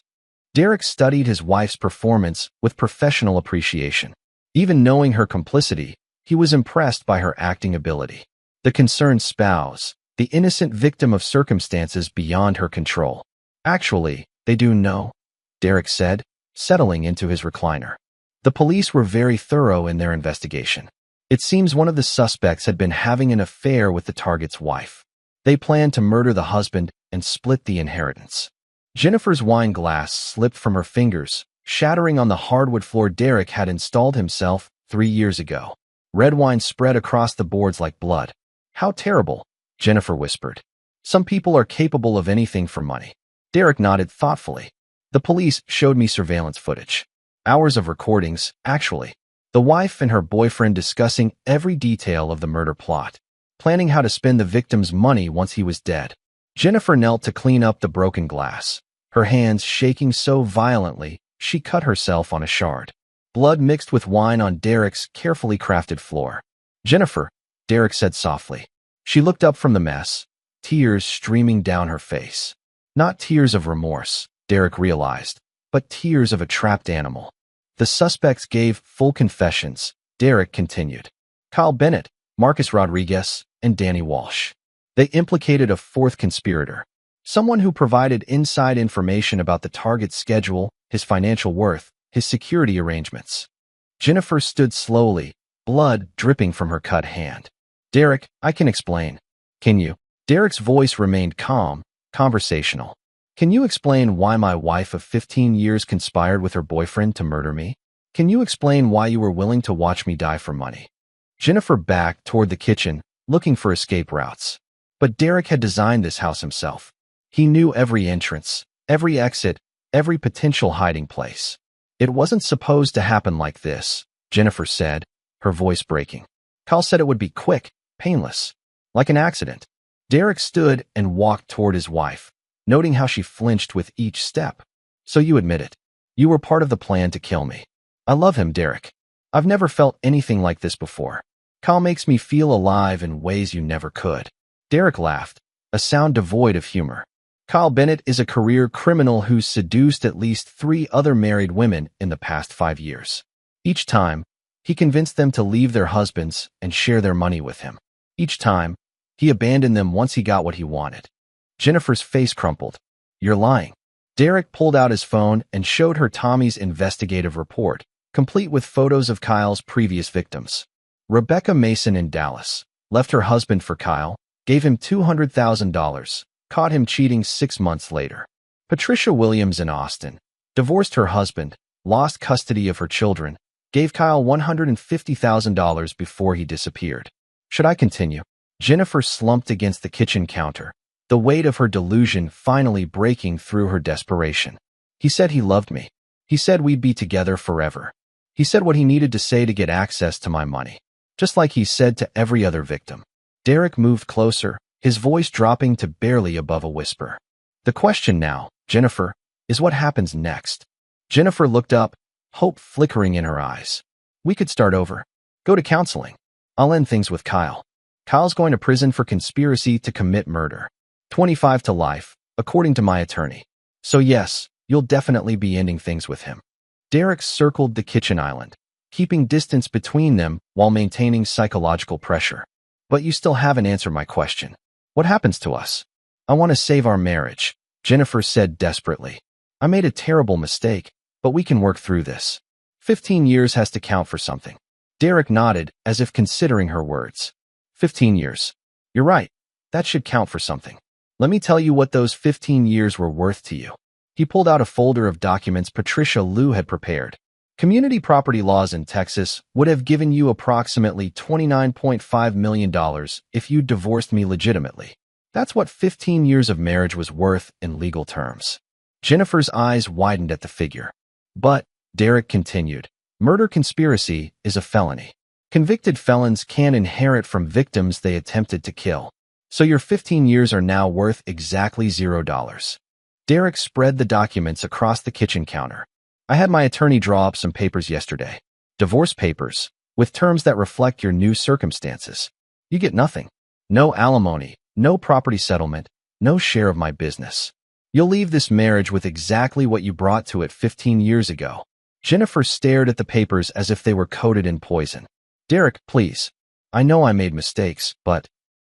Derek studied his wife's performance with professional appreciation. Even knowing her complicity, he was impressed by her acting ability. The concerned spouse, the innocent victim of circumstances beyond her control. Actually, they do know, Derek said, settling into his recliner. The police were very thorough in their investigation. It seems one of the suspects had been having an affair with the target's wife. They planned to murder the husband and split the inheritance. Jennifer's wine glass slipped from her fingers, shattering on the hardwood floor Derek had installed himself 3 years ago. Red wine spread across the boards like blood. How terrible, Jennifer whispered. Some people are capable of anything for money. Derek nodded thoughtfully. The police showed me surveillance footage. Hours of recordings, actually. The wife and her boyfriend discussing every detail of the murder plot, planning how to spend the victim's money once he was dead. Jennifer knelt to clean up the broken glass, her hands shaking so violently she cut herself on a shard. Blood mixed with wine on Derek's carefully crafted floor. "Jennifer," Derek said softly. She looked up from the mess, tears streaming down her face. Not tears of remorse, Derek realized, but tears of a trapped animal. The suspects gave full confessions, Derek continued. Kyle Bennett, Marcus Rodriguez, and Danny Walsh. They implicated a fourth conspirator, someone who provided inside information about the target's schedule, his financial worth, his security arrangements. Jennifer stood slowly, blood dripping from her cut hand. "Derek, I can explain." "Can you?" Derek's voice remained calm, conversational. "Can you explain why my wife of 15 years conspired with her boyfriend to murder me? Can you explain why you were willing to watch me die for money?" Jennifer backed toward the kitchen, looking for escape routes. But Derek had designed this house himself. He knew every entrance, every exit, every potential hiding place. "It wasn't supposed to happen like this," Jennifer said, her voice breaking. "Kyle said it would be quick, painless, like an accident." Derek stood and walked toward his wife, noting how she flinched with each step. "So you admit it. You were part of the plan to kill me." "I love him, Derek. I've never felt anything like this before. Kyle makes me feel alive in ways you never could." Derek laughed, a sound devoid of humor. "Kyle Bennett is a career criminal who's seduced at least 3 other married women in the past 5 years. Each time, he convinced them to leave their husbands and share their money with him. Each time, he abandoned them once he got what he wanted." Jennifer's face crumpled. "You're lying." Derek pulled out his phone and showed her Tommy's investigative report, complete with photos of Kyle's previous victims. Rebecca Mason in Dallas left her husband for Kyle, gave him $200,000, caught him cheating 6 months later. Patricia Williams in Austin divorced her husband, lost custody of her children, gave Kyle $150,000 before he disappeared. Should I continue? Jennifer slumped against the kitchen counter, the weight of her delusion finally breaking through her desperation. "He said he loved me. He said we'd be together forever. He said what he needed to say to get access to my money, just like he said to every other victim." Derek moved closer, his voice dropping to barely above a whisper. "The question now, Jennifer, is what happens next?" Jennifer looked up, hope flickering in her eyes. "We could start over. Go to counseling. I'll end things with Kyle. Kyle's going to prison for conspiracy to commit murder. 25 to life, according to my attorney. So yes, you'll definitely be ending things with him." Derek circled the kitchen island, keeping distance between them while maintaining psychological pressure. "But you still haven't answered my question. What happens to us?" "I want to save our marriage," Jennifer said desperately. "I made a terrible mistake, but we can work through this. 15 years has to count for something." Derek nodded as if considering her words. 15 years. You're right. That should count for something. Let me tell you what those 15 years were worth to you." He pulled out a folder of documents Patricia Liu had prepared. "Community property laws in Texas would have given you approximately $29.5 million if you divorced me legitimately. That's what 15 years of marriage was worth in legal terms." Jennifer's eyes widened at the figure. "But," Derek continued, "murder conspiracy is a felony. Convicted felons can't inherit from victims they attempted to kill. So your 15 years are now worth exactly $0. Derek spread the documents across the kitchen counter. "I had my attorney draw up some papers yesterday. Divorce papers, with terms that reflect your new circumstances. You get nothing. No alimony, no property settlement, no share of my business. You'll leave this marriage with exactly what you brought to it 15 years ago." Jennifer stared at the papers as if they were coated in poison. "Derek, please. I know I made mistakes, but..."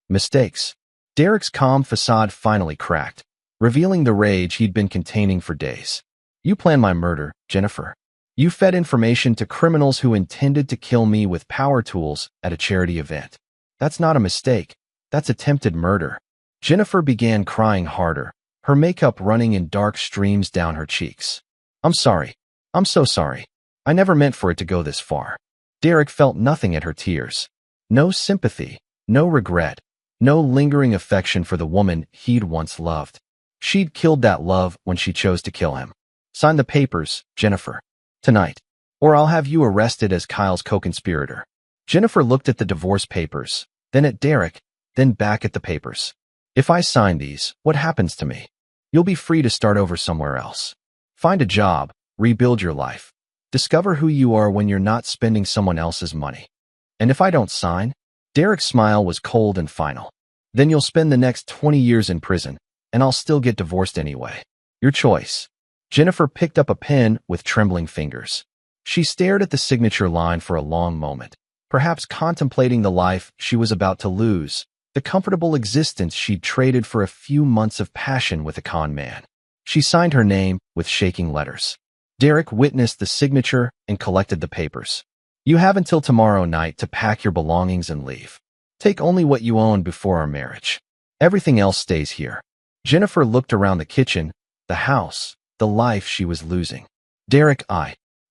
"Mistakes?" Derek's calm facade finally cracked, revealing the rage he'd been containing for days. "You planned my murder, Jennifer. You fed information to criminals who intended to kill me with power tools at a charity event. That's not a mistake. That's attempted murder." Jennifer began crying harder, her makeup running in dark streams down her cheeks. "I'm sorry. I'm so sorry. I never meant for it to go this far." Derek felt nothing at her tears. No sympathy, no regret, no lingering affection for the woman he'd once loved. She'd killed that love when she chose to kill him. "Sign the papers, Jennifer. Tonight." or I'll have you arrested as Kyle's co-conspirator. Jennifer looked at the divorce papers, then at Derek, then back at the papers. If I sign these, what happens to me? You'll be free to start over somewhere else. Find a job, rebuild your life. Discover who you are when you're not spending someone else's money. And if I don't sign? Derek's smile was cold and final. Then you'll spend the next 20 years in prison, and I'll still get divorced anyway. Your choice. Jennifer picked up a pen with trembling fingers. She stared at the signature line for a long moment, perhaps contemplating the life she was about to lose, the comfortable existence she'd traded for a few months of passion with a con man. She signed her name with shaking letters. Derek witnessed the signature and collected the papers. You have until tomorrow night to pack your belongings and leave. Take only what you own before our marriage. Everything else stays here. Jennifer looked around the kitchen, the house, the life she was losing. Derek,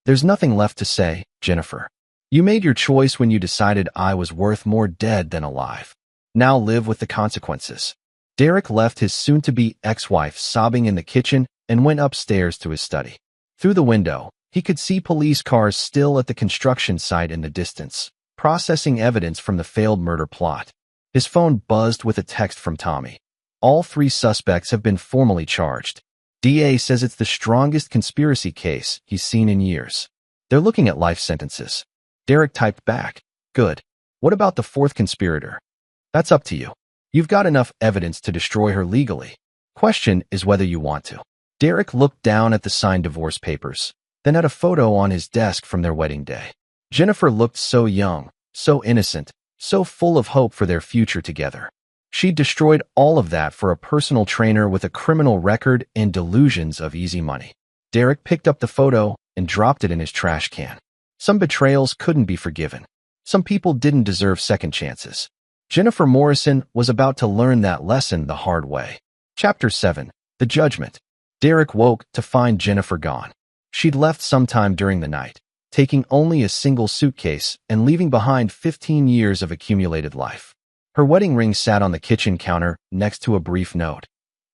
there's nothing left to say, Jennifer. You made your choice when you decided I was worth more dead than alive. Now live with the consequences. Derek left his soon-to-be ex-wife sobbing in the kitchen and went upstairs to his study. Through the window, he could see police cars still at the construction site in the distance, processing evidence from the failed murder plot. His phone buzzed with a text from Tommy. All 3 suspects have been formally charged. DA says it's the strongest conspiracy case he's seen in years. They're looking at life sentences. Derek typed back, good. What about the 4th conspirator? That's up to you. You've got enough evidence to destroy her legally. Question is whether you want to. Derek looked down at the signed divorce papers, then at a photo on his desk from their wedding day. Jennifer looked so young, so innocent, so full of hope for their future together. She'd destroyed all of that for a personal trainer with a criminal record and delusions of easy money. Derek picked up the photo and dropped it in his trash can. Some betrayals couldn't be forgiven. Some people didn't deserve second chances. Jennifer Morrison was about to learn that lesson the hard way. Chapter 7. The Judgment. Derek woke to find Jennifer gone. She'd left sometime during the night, taking only a single suitcase and leaving behind 15 years of accumulated life. Her wedding ring sat on the kitchen counter next to a brief note.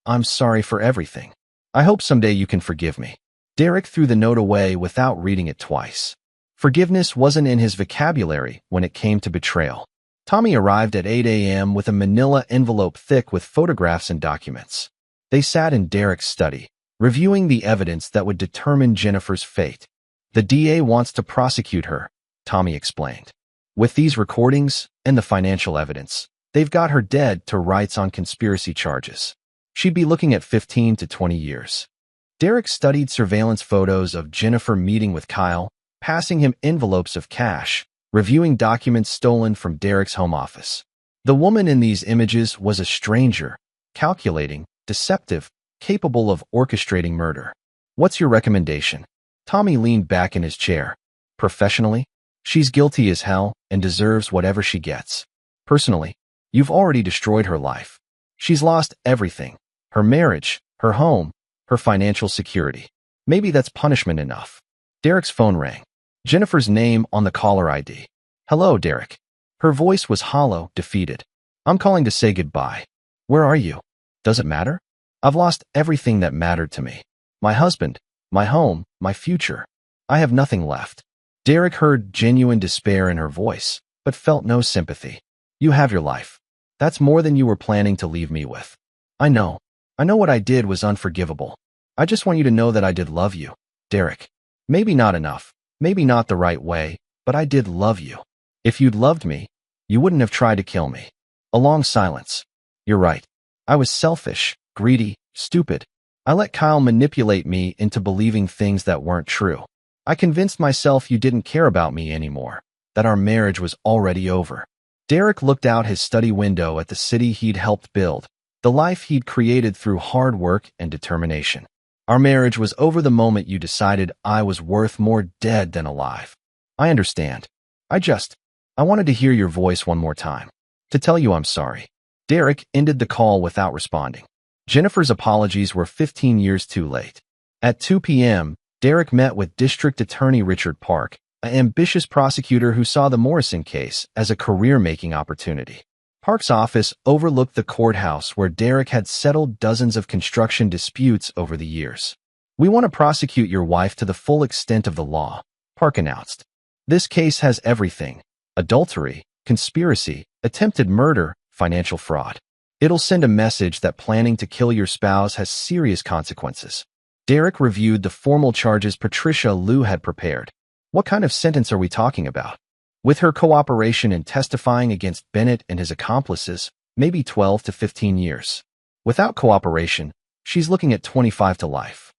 I'm sorry for everything. I hope someday you can forgive me. Derek threw the note away without reading it twice. Forgiveness wasn't in his vocabulary when it came to betrayal. Tommy arrived at 8 a.m. with a manila envelope thick with photographs and documents. They sat in Derek's study, reviewing the evidence that would determine Jennifer's fate. The DA wants to prosecute her, Tommy explained. With these recordings and the financial evidence, they've got her dead to rights on conspiracy charges. She'd be looking at 15 to 20 years. Derek studied surveillance photos of Jennifer meeting with Kyle, passing him envelopes of cash, reviewing documents stolen from Derek's home office. The woman in these images was a stranger, calculating, deceptive, capable of orchestrating murder. What's your recommendation? Tommy leaned back in his chair. Professionally, she's guilty as hell and deserves whatever she gets. Personally, you've already destroyed her life. She's lost everything. Her marriage, her home, her financial security. Maybe that's punishment enough. Derek's phone rang. Jennifer's name on the caller ID. Hello, Derek. Her voice was hollow, defeated. I'm calling to say goodbye. Where are you? Does it matter? I've lost everything that mattered to me. My husband, my home, my future. I have nothing left. Derek heard genuine despair in her voice, but felt no sympathy. You have your life. That's more than you were planning to leave me with. I know. I know what I did was unforgivable. I just want you to know that I did love you, Derek. Maybe not enough. Maybe not the right way, but I did love you. If you'd loved me, you wouldn't have tried to kill me. A long silence. You're right. I was selfish, greedy, stupid. I let Kyle manipulate me into believing things that weren't true. I convinced myself you didn't care about me anymore, that our marriage was already over. Derek looked out his study window at the city he'd helped build, the life he'd created through hard work and determination. Our marriage was over the moment you decided I was worth more dead than alive. I understand. I wanted to hear your voice one more time. To tell you I'm sorry. Derek ended the call without responding. Jennifer's apologies were 15 years too late. At 2 p.m., Derek met with District Attorney Richard Park, an ambitious prosecutor who saw the Morrison case as a career-making opportunity. Park's office overlooked the courthouse where Derek had settled dozens of construction disputes over the years. We want to prosecute your wife to the full extent of the law. Park announced. This case has everything: adultery, conspiracy, attempted murder, financial fraud. It'll send a message that planning to kill your spouse has serious consequences. Derek reviewed the formal charges Patricia Liu had prepared. What kind of sentence are we talking about? With her cooperation in testifying against Bennett and his accomplices, maybe 12 to 15 years. Without cooperation, she's looking at 25 to life.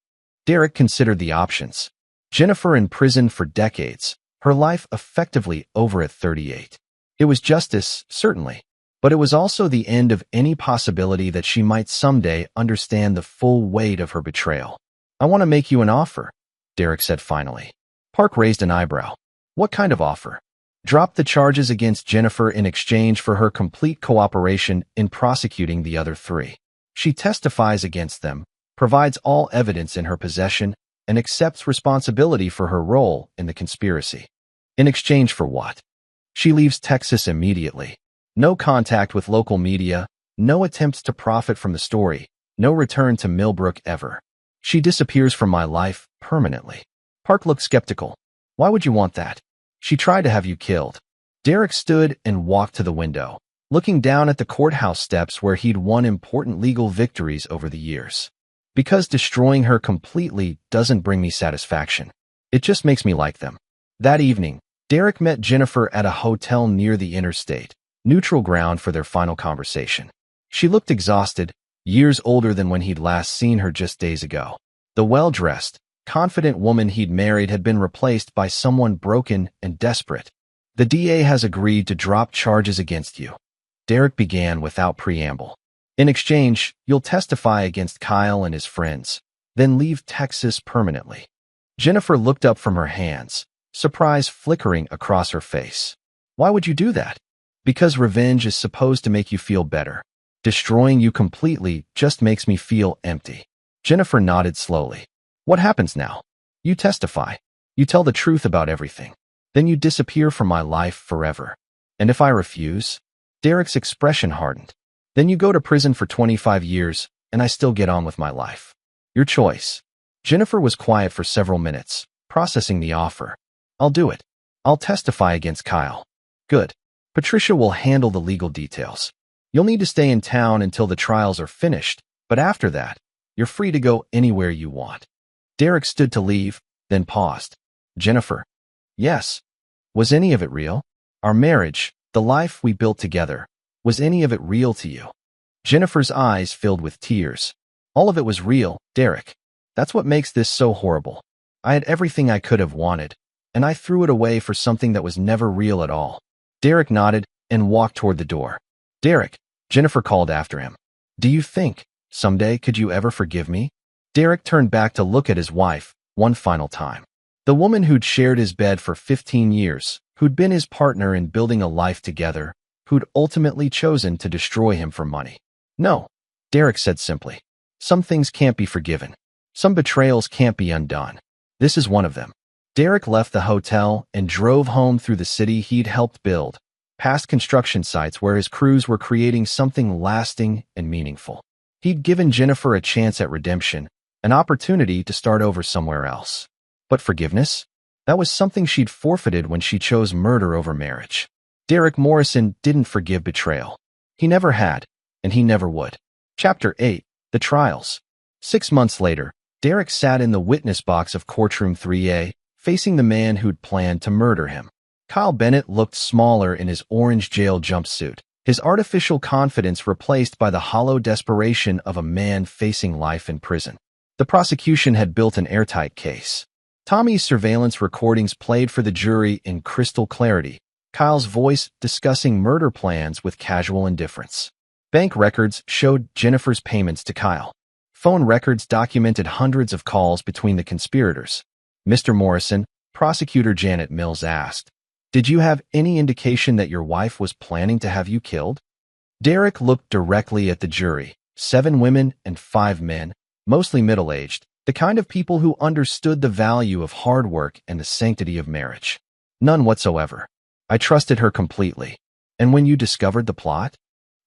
Derek considered the options. Jennifer in prison for decades, her life effectively over at 38. It was justice, certainly, but it was also the end of any possibility that she might someday understand the full weight of her betrayal. I want to make you an offer, Derek said finally. Park raised an eyebrow. What kind of offer? Drop the charges against Jennifer in exchange for her complete cooperation in prosecuting the other three. She testifies against them, provides all evidence in her possession, and accepts responsibility for her role in the conspiracy. In exchange for what? She leaves Texas immediately. No contact with local media, no attempts to profit from the story, no return to Millbrook ever. She disappears from my life permanently. Park looked skeptical. Why would you want that? She tried to have you killed. Derek stood and walked to the window, looking down at the courthouse steps where he'd won important legal victories over the years. Because destroying her completely doesn't bring me satisfaction. It just makes me like them. That evening, Derek met Jennifer at a hotel near the interstate, neutral ground for their final conversation. She looked exhausted, years older than when he'd last seen her just days ago. The well-dressed, confident woman he'd married had been replaced by someone broken and desperate. The DA has agreed to drop charges against you, Derek began without preamble. In exchange, you'll testify against Kyle and his friends, then leave Texas permanently. Jennifer looked up from her hands, surprise flickering across her face. Why would you do that? Because revenge is supposed to make you feel better. Destroying you completely just makes me feel empty. Jennifer nodded slowly. What happens now? You testify. You tell the truth about everything. Then you disappear from my life forever. And if I refuse? Derek's expression hardened. Then you go to prison for 25 years, and I still get on with my life. Your choice. Jennifer was quiet for several minutes, processing the offer. I'll do it. I'll testify against Kyle. Good. Patricia will handle the legal details. You'll need to stay in town until the trials are finished, but after that, you're free to go anywhere you want. Derek stood to leave, then paused. Jennifer. Yes. Was any of it real? Our marriage, the life we built together, was any of it real to you? Jennifer's eyes filled with tears. All of it was real, Derek. That's what makes this so horrible. I had everything I could have wanted, and I threw it away for something that was never real at all. Derek nodded and walked toward the door. Derek, Jennifer called after him. Do you think, someday, could you ever forgive me? Derek turned back to look at his wife, one final time. The woman who'd shared his bed for 15 years, who'd been his partner in building a life together, who'd ultimately chosen to destroy him for money. No, Derek said simply. Some things can't be forgiven. Some betrayals can't be undone. This is one of them. Derek left the hotel and drove home through the city he'd helped build, past construction sites where his crews were creating something lasting and meaningful. He'd given Jennifer a chance at redemption, an opportunity to start over somewhere else. But forgiveness? That was something she'd forfeited when she chose murder over marriage. Derek Morrison didn't forgive betrayal. He never had, and he never would. Chapter 8. The Trials. 6 months later, Derek sat in the witness box of courtroom 3A, facing the man who'd planned to murder him. Kyle Bennett looked smaller in his orange jail jumpsuit, his artificial confidence replaced by the hollow desperation of a man facing life in prison. The prosecution had built an airtight case. Tommy's surveillance recordings played for the jury in crystal clarity, Kyle's voice discussing murder plans with casual indifference. Bank records showed Jennifer's payments to Kyle. Phone records documented hundreds of calls between the conspirators. Mr. Morrison, prosecutor Janet Mills asked, did you have any indication that your wife was planning to have you killed? Derek looked directly at the jury, 7 women and 5 men, mostly middle-aged, the kind of people who understood the value of hard work and the sanctity of marriage. None whatsoever. I trusted her completely. And when you discovered the plot?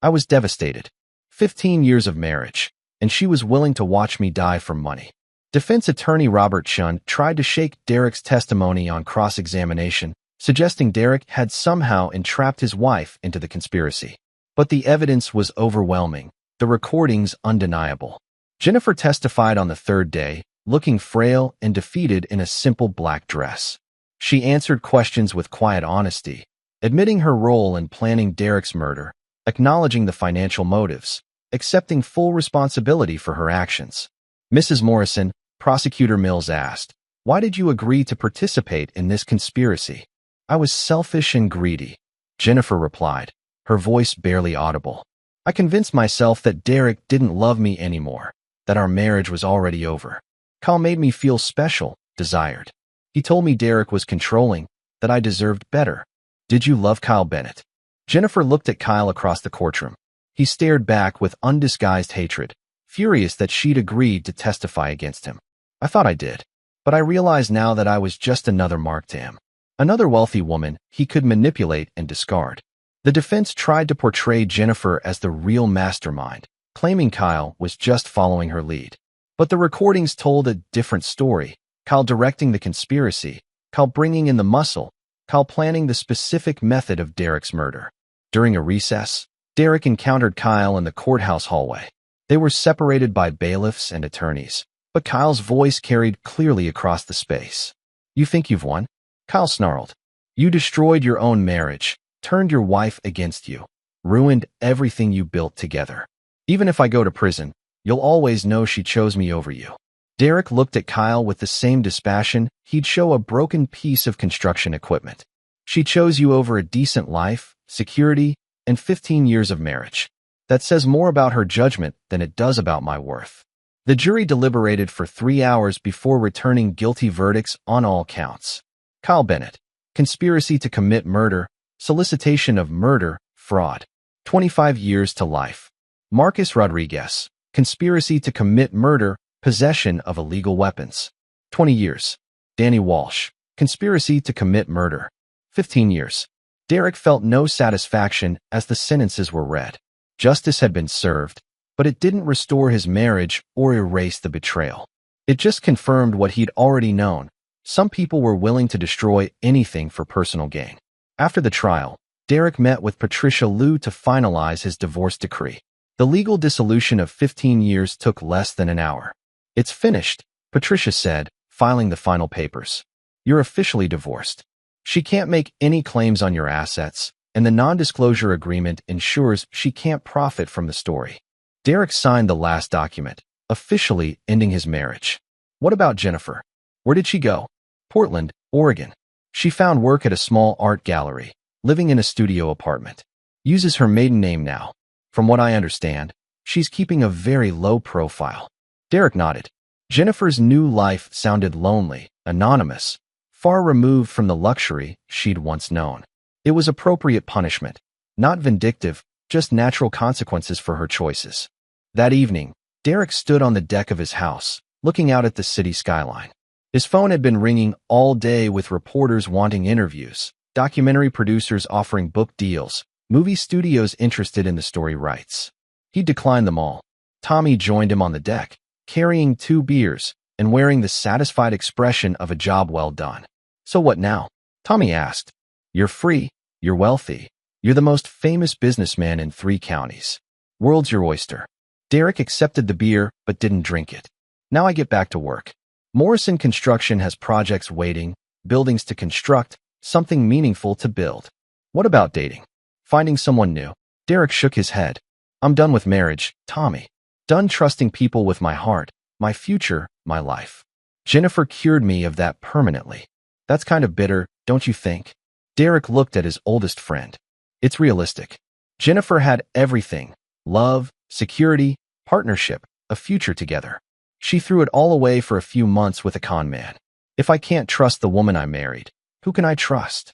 I was devastated. 15 years of marriage, and she was willing to watch me die for money. Defense attorney Robert Chun tried to shake Derek's testimony on cross-examination, suggesting Derek had somehow entrapped his wife into the conspiracy. But the evidence was overwhelming, the recordings undeniable. Jennifer testified on the third day, looking frail and defeated in a simple black dress. She answered questions with quiet honesty, admitting her role in planning Derek's murder, acknowledging the financial motives, accepting full responsibility for her actions. Mrs. Morrison, Prosecutor Mills asked, "Why did you agree to participate in this conspiracy?" "I was selfish and greedy," Jennifer replied, her voice barely audible. "I convinced myself that Derek didn't love me anymore, that our marriage was already over. Kyle made me feel special, desired. He told me Derek was controlling, that I deserved better." "Did you love Kyle Bennett?" Jennifer looked at Kyle across the courtroom. He stared back with undisguised hatred, furious that she'd agreed to testify against him. "I thought I did, but I realize now that I was just another mark to him. Another wealthy woman he could manipulate and discard." The defense tried to portray Jennifer as the real mastermind, claiming Kyle was just following her lead. But the recordings told a different story. Kyle directing the conspiracy, Kyle bringing in the muscle, Kyle planning the specific method of Derek's murder. During a recess, Derek encountered Kyle in the courthouse hallway. They were separated by bailiffs and attorneys, but Kyle's voice carried clearly across the space. "You think you've won?" Kyle snarled. "You destroyed your own marriage, turned your wife against you, ruined everything you built together. Even if I go to prison, you'll always know she chose me over you." Derek looked at Kyle with the same dispassion he'd show a broken piece of construction equipment. "She chose you over a decent life, security, and 15 years of marriage. That says more about her judgment than it does about my worth." The jury deliberated for 3 hours before returning guilty verdicts on all counts. Kyle Bennett, conspiracy to commit murder, solicitation of murder, fraud, 25 years to life. Marcus Rodriguez, conspiracy to commit murder, possession of illegal weapons, 20 years. Danny Walsh, conspiracy to commit murder, 15 years. Derek felt no satisfaction as the sentences were read. Justice had been served, but it didn't restore his marriage or erase the betrayal. It just confirmed what he'd already known. Some people were willing to destroy anything for personal gain. After the trial, Derek met with Patricia Liu to finalize his divorce decree. The legal dissolution of 15 years took less than an hour. "It's finished," Patricia said, filing the final papers. "You're officially divorced. She can't make any claims on your assets, and the non-disclosure agreement ensures she can't profit from the story." Derek signed the last document, officially ending his marriage. What about Jennifer? Where did she go? Portland, Oregon. She found work at a small art gallery, living in a studio apartment. Uses her maiden name now. From what I understand, she's keeping a very low profile. Derek nodded. Jennifer's new life sounded lonely, anonymous, far removed from the luxury she'd once known. It was appropriate punishment, not vindictive, just natural consequences for her choices. That evening, Derek stood on the deck of his house, looking out at the city skyline. His phone had been ringing all day with reporters wanting interviews, documentary producers offering book deals, movie studios interested in the story rights. He declined them all. Tommy joined him on the deck, carrying 2 beers and wearing the satisfied expression of a job well done. "So what now?" Tommy asked. "You're free, you're wealthy, you're the most famous businessman in 3 counties. World's your oyster." Derek accepted the beer but didn't drink it. "Now I get back to work. Morrison Construction has projects waiting, buildings to construct, something meaningful to build." "What about dating? Finding someone new?" Derek shook his head. "I'm done with marriage, Tommy. Done trusting people with my heart, my future, my life. Jennifer cured me of that permanently." "That's kind of bitter, don't you think?" Derek looked at his oldest friend. "It's realistic. Jennifer had everything: love, security, partnership, a future together. She threw it all away for a few months with a con man. If I can't trust the woman I married, who can I trust?"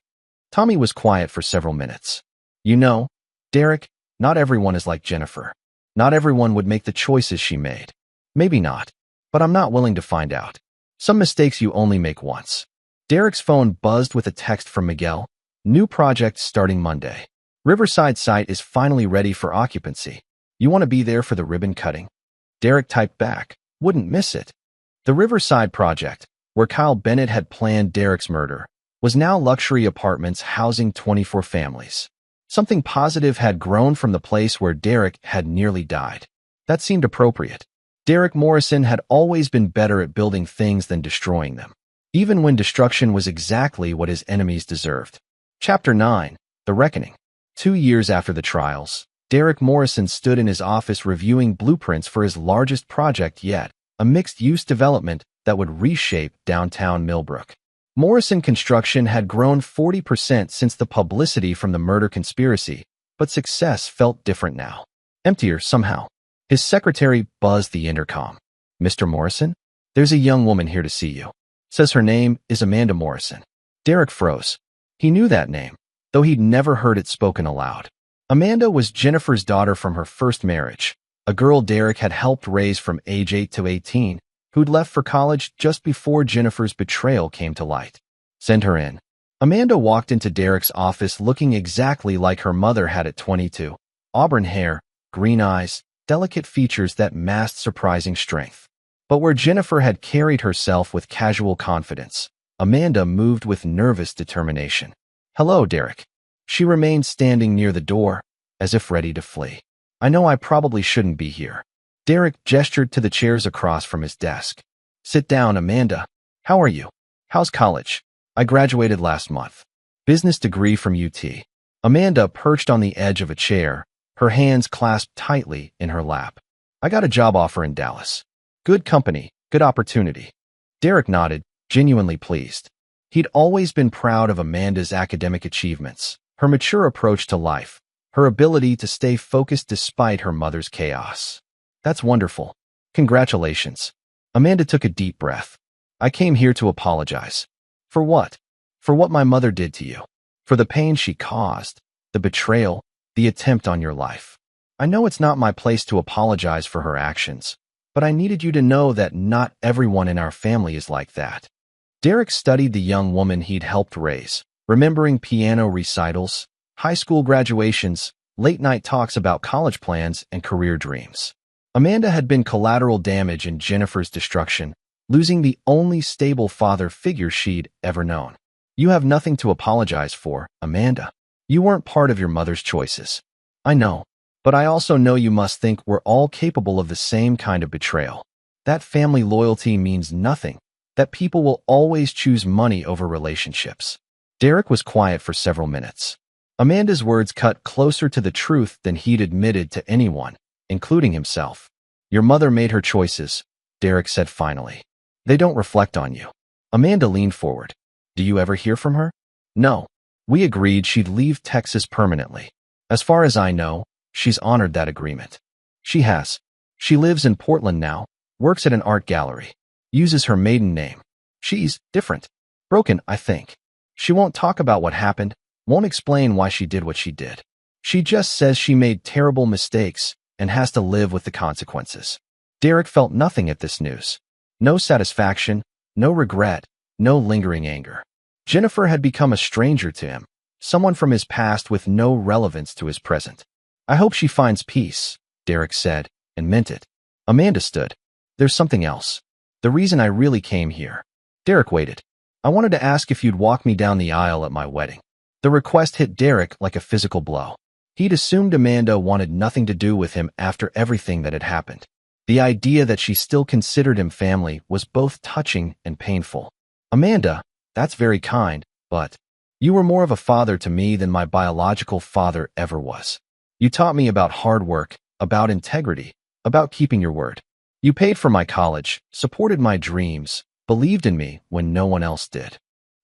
Tommy was quiet for several minutes. "You know, Derek, not everyone is like Jennifer. Not everyone would make the choices she made. Maybe not, but I'm not willing to find out. Some mistakes you only make once." Derek's phone buzzed with a text from Miguel. "New project starting Monday. Riverside site is finally ready for occupancy. You want to be there for the ribbon cutting?" Derek typed back, "Wouldn't miss it." The Riverside project, where Kyle Bennett had planned Derek's murder, was now luxury apartments housing 24 families. Something positive had grown from the place where Derek had nearly died. That seemed appropriate. Derek Morrison had always been better at building things than destroying them, even when destruction was exactly what his enemies deserved. Chapter 9. The Reckoning. 2 years after the trials, Derek Morrison stood in his office reviewing blueprints for his largest project yet, a mixed-use development that would reshape downtown Millbrook. Morrison Construction had grown 40% since the publicity from the murder conspiracy, but success felt different now. Emptier somehow. His secretary buzzed the intercom. "Mr. Morrison? There's a young woman here to see you. Says her name is Amanda Morrison." Derek froze. He knew that name, though he'd never heard it spoken aloud. Amanda was Jennifer's daughter from her first marriage, a girl Derek had helped raise from age 8 to 18, who'd left for college just before Jennifer's betrayal came to light. "Send her in." Amanda walked into Derek's office looking exactly like her mother had at 22. Auburn hair, green eyes, delicate features that masked surprising strength. But where Jennifer had carried herself with casual confidence, Amanda moved with nervous determination. "Hello, Derek." She remained standing near the door, as if ready to flee. "I know I probably shouldn't be here." Derek gestured to the chairs across from his desk. "Sit down, Amanda. How are you? How's college?" "I graduated last month. Business degree from UT." Amanda perched on the edge of a chair, her hands clasped tightly in her lap. "I got a job offer in Dallas. Good company, good opportunity." Derek nodded, genuinely pleased. He'd always been proud of Amanda's academic achievements, her mature approach to life, her ability to stay focused despite her mother's chaos. "That's wonderful. Congratulations." Amanda took a deep breath. "I came here to apologize." "For what?" "For what my mother did to you. For the pain she caused, the betrayal, the attempt on your life. I know it's not my place to apologize for her actions, but I needed you to know that not everyone in our family is like that." Derek studied the young woman he'd helped raise, remembering piano recitals, high school graduations, late-night talks about college plans and career dreams. Amanda had been collateral damage in Jennifer's destruction, losing the only stable father figure she'd ever known. "You have nothing to apologize for, Amanda. You weren't part of your mother's choices." "I know, but I also know you must think we're all capable of the same kind of betrayal. That family loyalty means nothing, that people will always choose money over relationships." Derek was quiet for several minutes. Amanda's words cut closer to the truth than he'd admitted to anyone, including himself. "Your mother made her choices," Derek said finally. "They don't reflect on you." Amanda leaned forward. "Do you ever hear from her?" "No. We agreed she'd leave Texas permanently. As far as I know, she's honored that agreement." "She has. She lives in Portland now, works at an art gallery, uses her maiden name. She's different. Broken, I think. She won't talk about what happened, won't explain why she did what she did. She just says she made terrible mistakes and has to live with the consequences." Derek felt nothing at this news. No satisfaction, no regret, no lingering anger. Jennifer had become a stranger to him, someone from his past with no relevance to his present. "I hope she finds peace," Derek said, and meant it. Amanda stood. "There's something else. The reason I really came here." Derek waited. "I wanted to ask if you'd walk me down the aisle at my wedding." The request hit Derek like a physical blow. He'd assumed Amanda wanted nothing to do with him after everything that had happened. The idea that she still considered him family was both touching and painful. "Amanda, that's very kind, but you were more of a father to me than my biological father ever was. You taught me about hard work, about integrity, about keeping your word. You paid for my college, supported my dreams, believed in me when no one else did."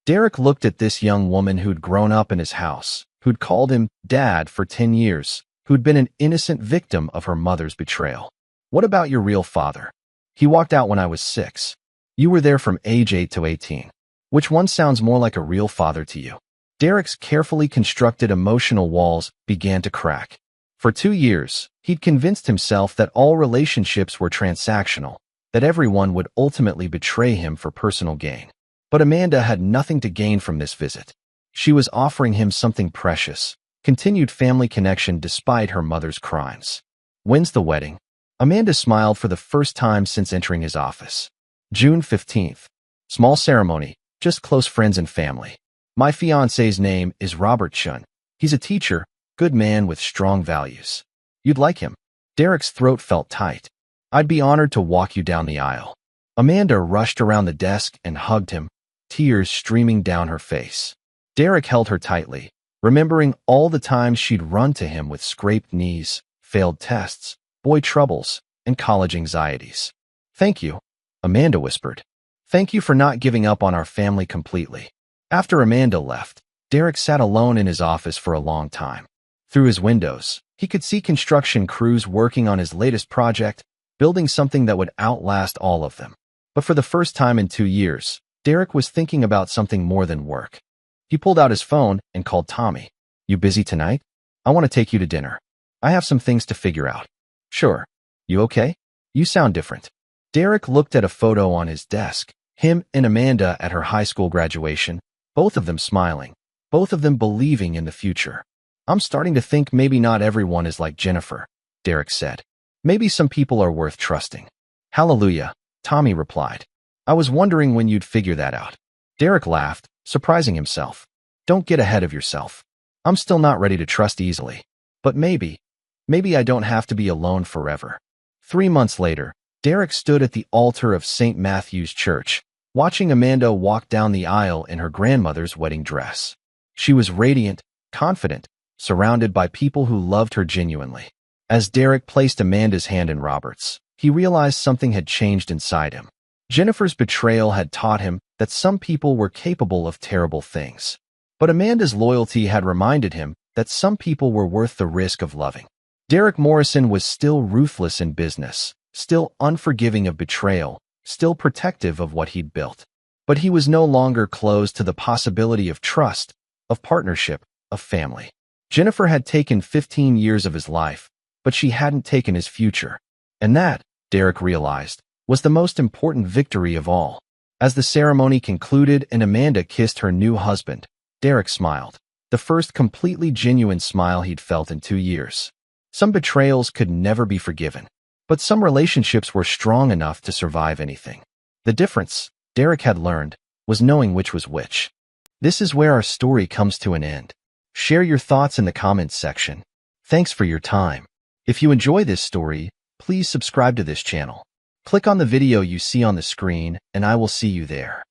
Derek looked at this young woman who'd grown up in his house, who'd called him Dad for 10 years, who'd been an innocent victim of her mother's betrayal. "What about your real father?" "He walked out when I was 6. You were there from age 8 to 18. Which one sounds more like a real father to you?" Derek's carefully constructed emotional walls began to crack. For 2 years, he'd convinced himself that all relationships were transactional, that everyone would ultimately betray him for personal gain. But Amanda had nothing to gain from this visit. She was offering him something precious, continued family connection despite her mother's crimes. "When's the wedding?" Amanda smiled for the first time since entering his office. June 15th. Small ceremony, just close friends and family. My fiance's name is Robert Chun. He's a teacher, good man with strong values. You'd like him. Derek's throat felt tight. I'd be honored to walk you down the aisle. Amanda rushed around the desk and hugged him, tears streaming down her face. Derek held her tightly, remembering all the times she'd run to him with scraped knees, failed tests, boy troubles, and college anxieties. Thank you, Amanda whispered. Thank you for not giving up on our family completely. After Amanda left, Derek sat alone in his office for a long time. Through his windows, he could see construction crews working on his latest project, building something that would outlast all of them. But for the first time in 2 years, Derek was thinking about something more than work. He pulled out his phone and called Tommy. You busy tonight? I want to take you to dinner. I have some things to figure out. Sure. You okay? You sound different. Derek looked at a photo on his desk, him and Amanda at her high school graduation, both of them smiling, both of them believing in the future. I'm starting to think maybe not everyone is like Jennifer, Derek said. Maybe some people are worth trusting. Hallelujah, Tommy replied. I was wondering when you'd figure that out. Derek laughed, surprising himself. Don't get ahead of yourself. I'm still not ready to trust easily. But maybe I don't have to be alone forever. 3 months later, Derek stood at the altar of St. Matthew's Church, watching Amanda walk down the aisle in her grandmother's wedding dress. She was radiant, confident, surrounded by people who loved her genuinely. As Derek placed Amanda's hand in Robert's, he realized something had changed inside him. Jennifer's betrayal had taught him that some people were capable of terrible things. But Amanda's loyalty had reminded him that some people were worth the risk of loving. Derek Morrison was still ruthless in business, still unforgiving of betrayal, still protective of what he'd built. But he was no longer closed to the possibility of trust, of partnership, of family. Jennifer had taken 15 years of his life, but she hadn't taken his future. And that, Derek realized, was the most important victory of all. As the ceremony concluded and Amanda kissed her new husband, Derek smiled, the first completely genuine smile he'd felt in 2 years. Some betrayals could never be forgiven, but some relationships were strong enough to survive anything. The difference, Derek had learned, was knowing which was which. This is where our story comes to an end. Share your thoughts in the comments section. Thanks for your time. If you enjoy this story, please subscribe to this channel. Click on the video you see on the screen, and I will see you there.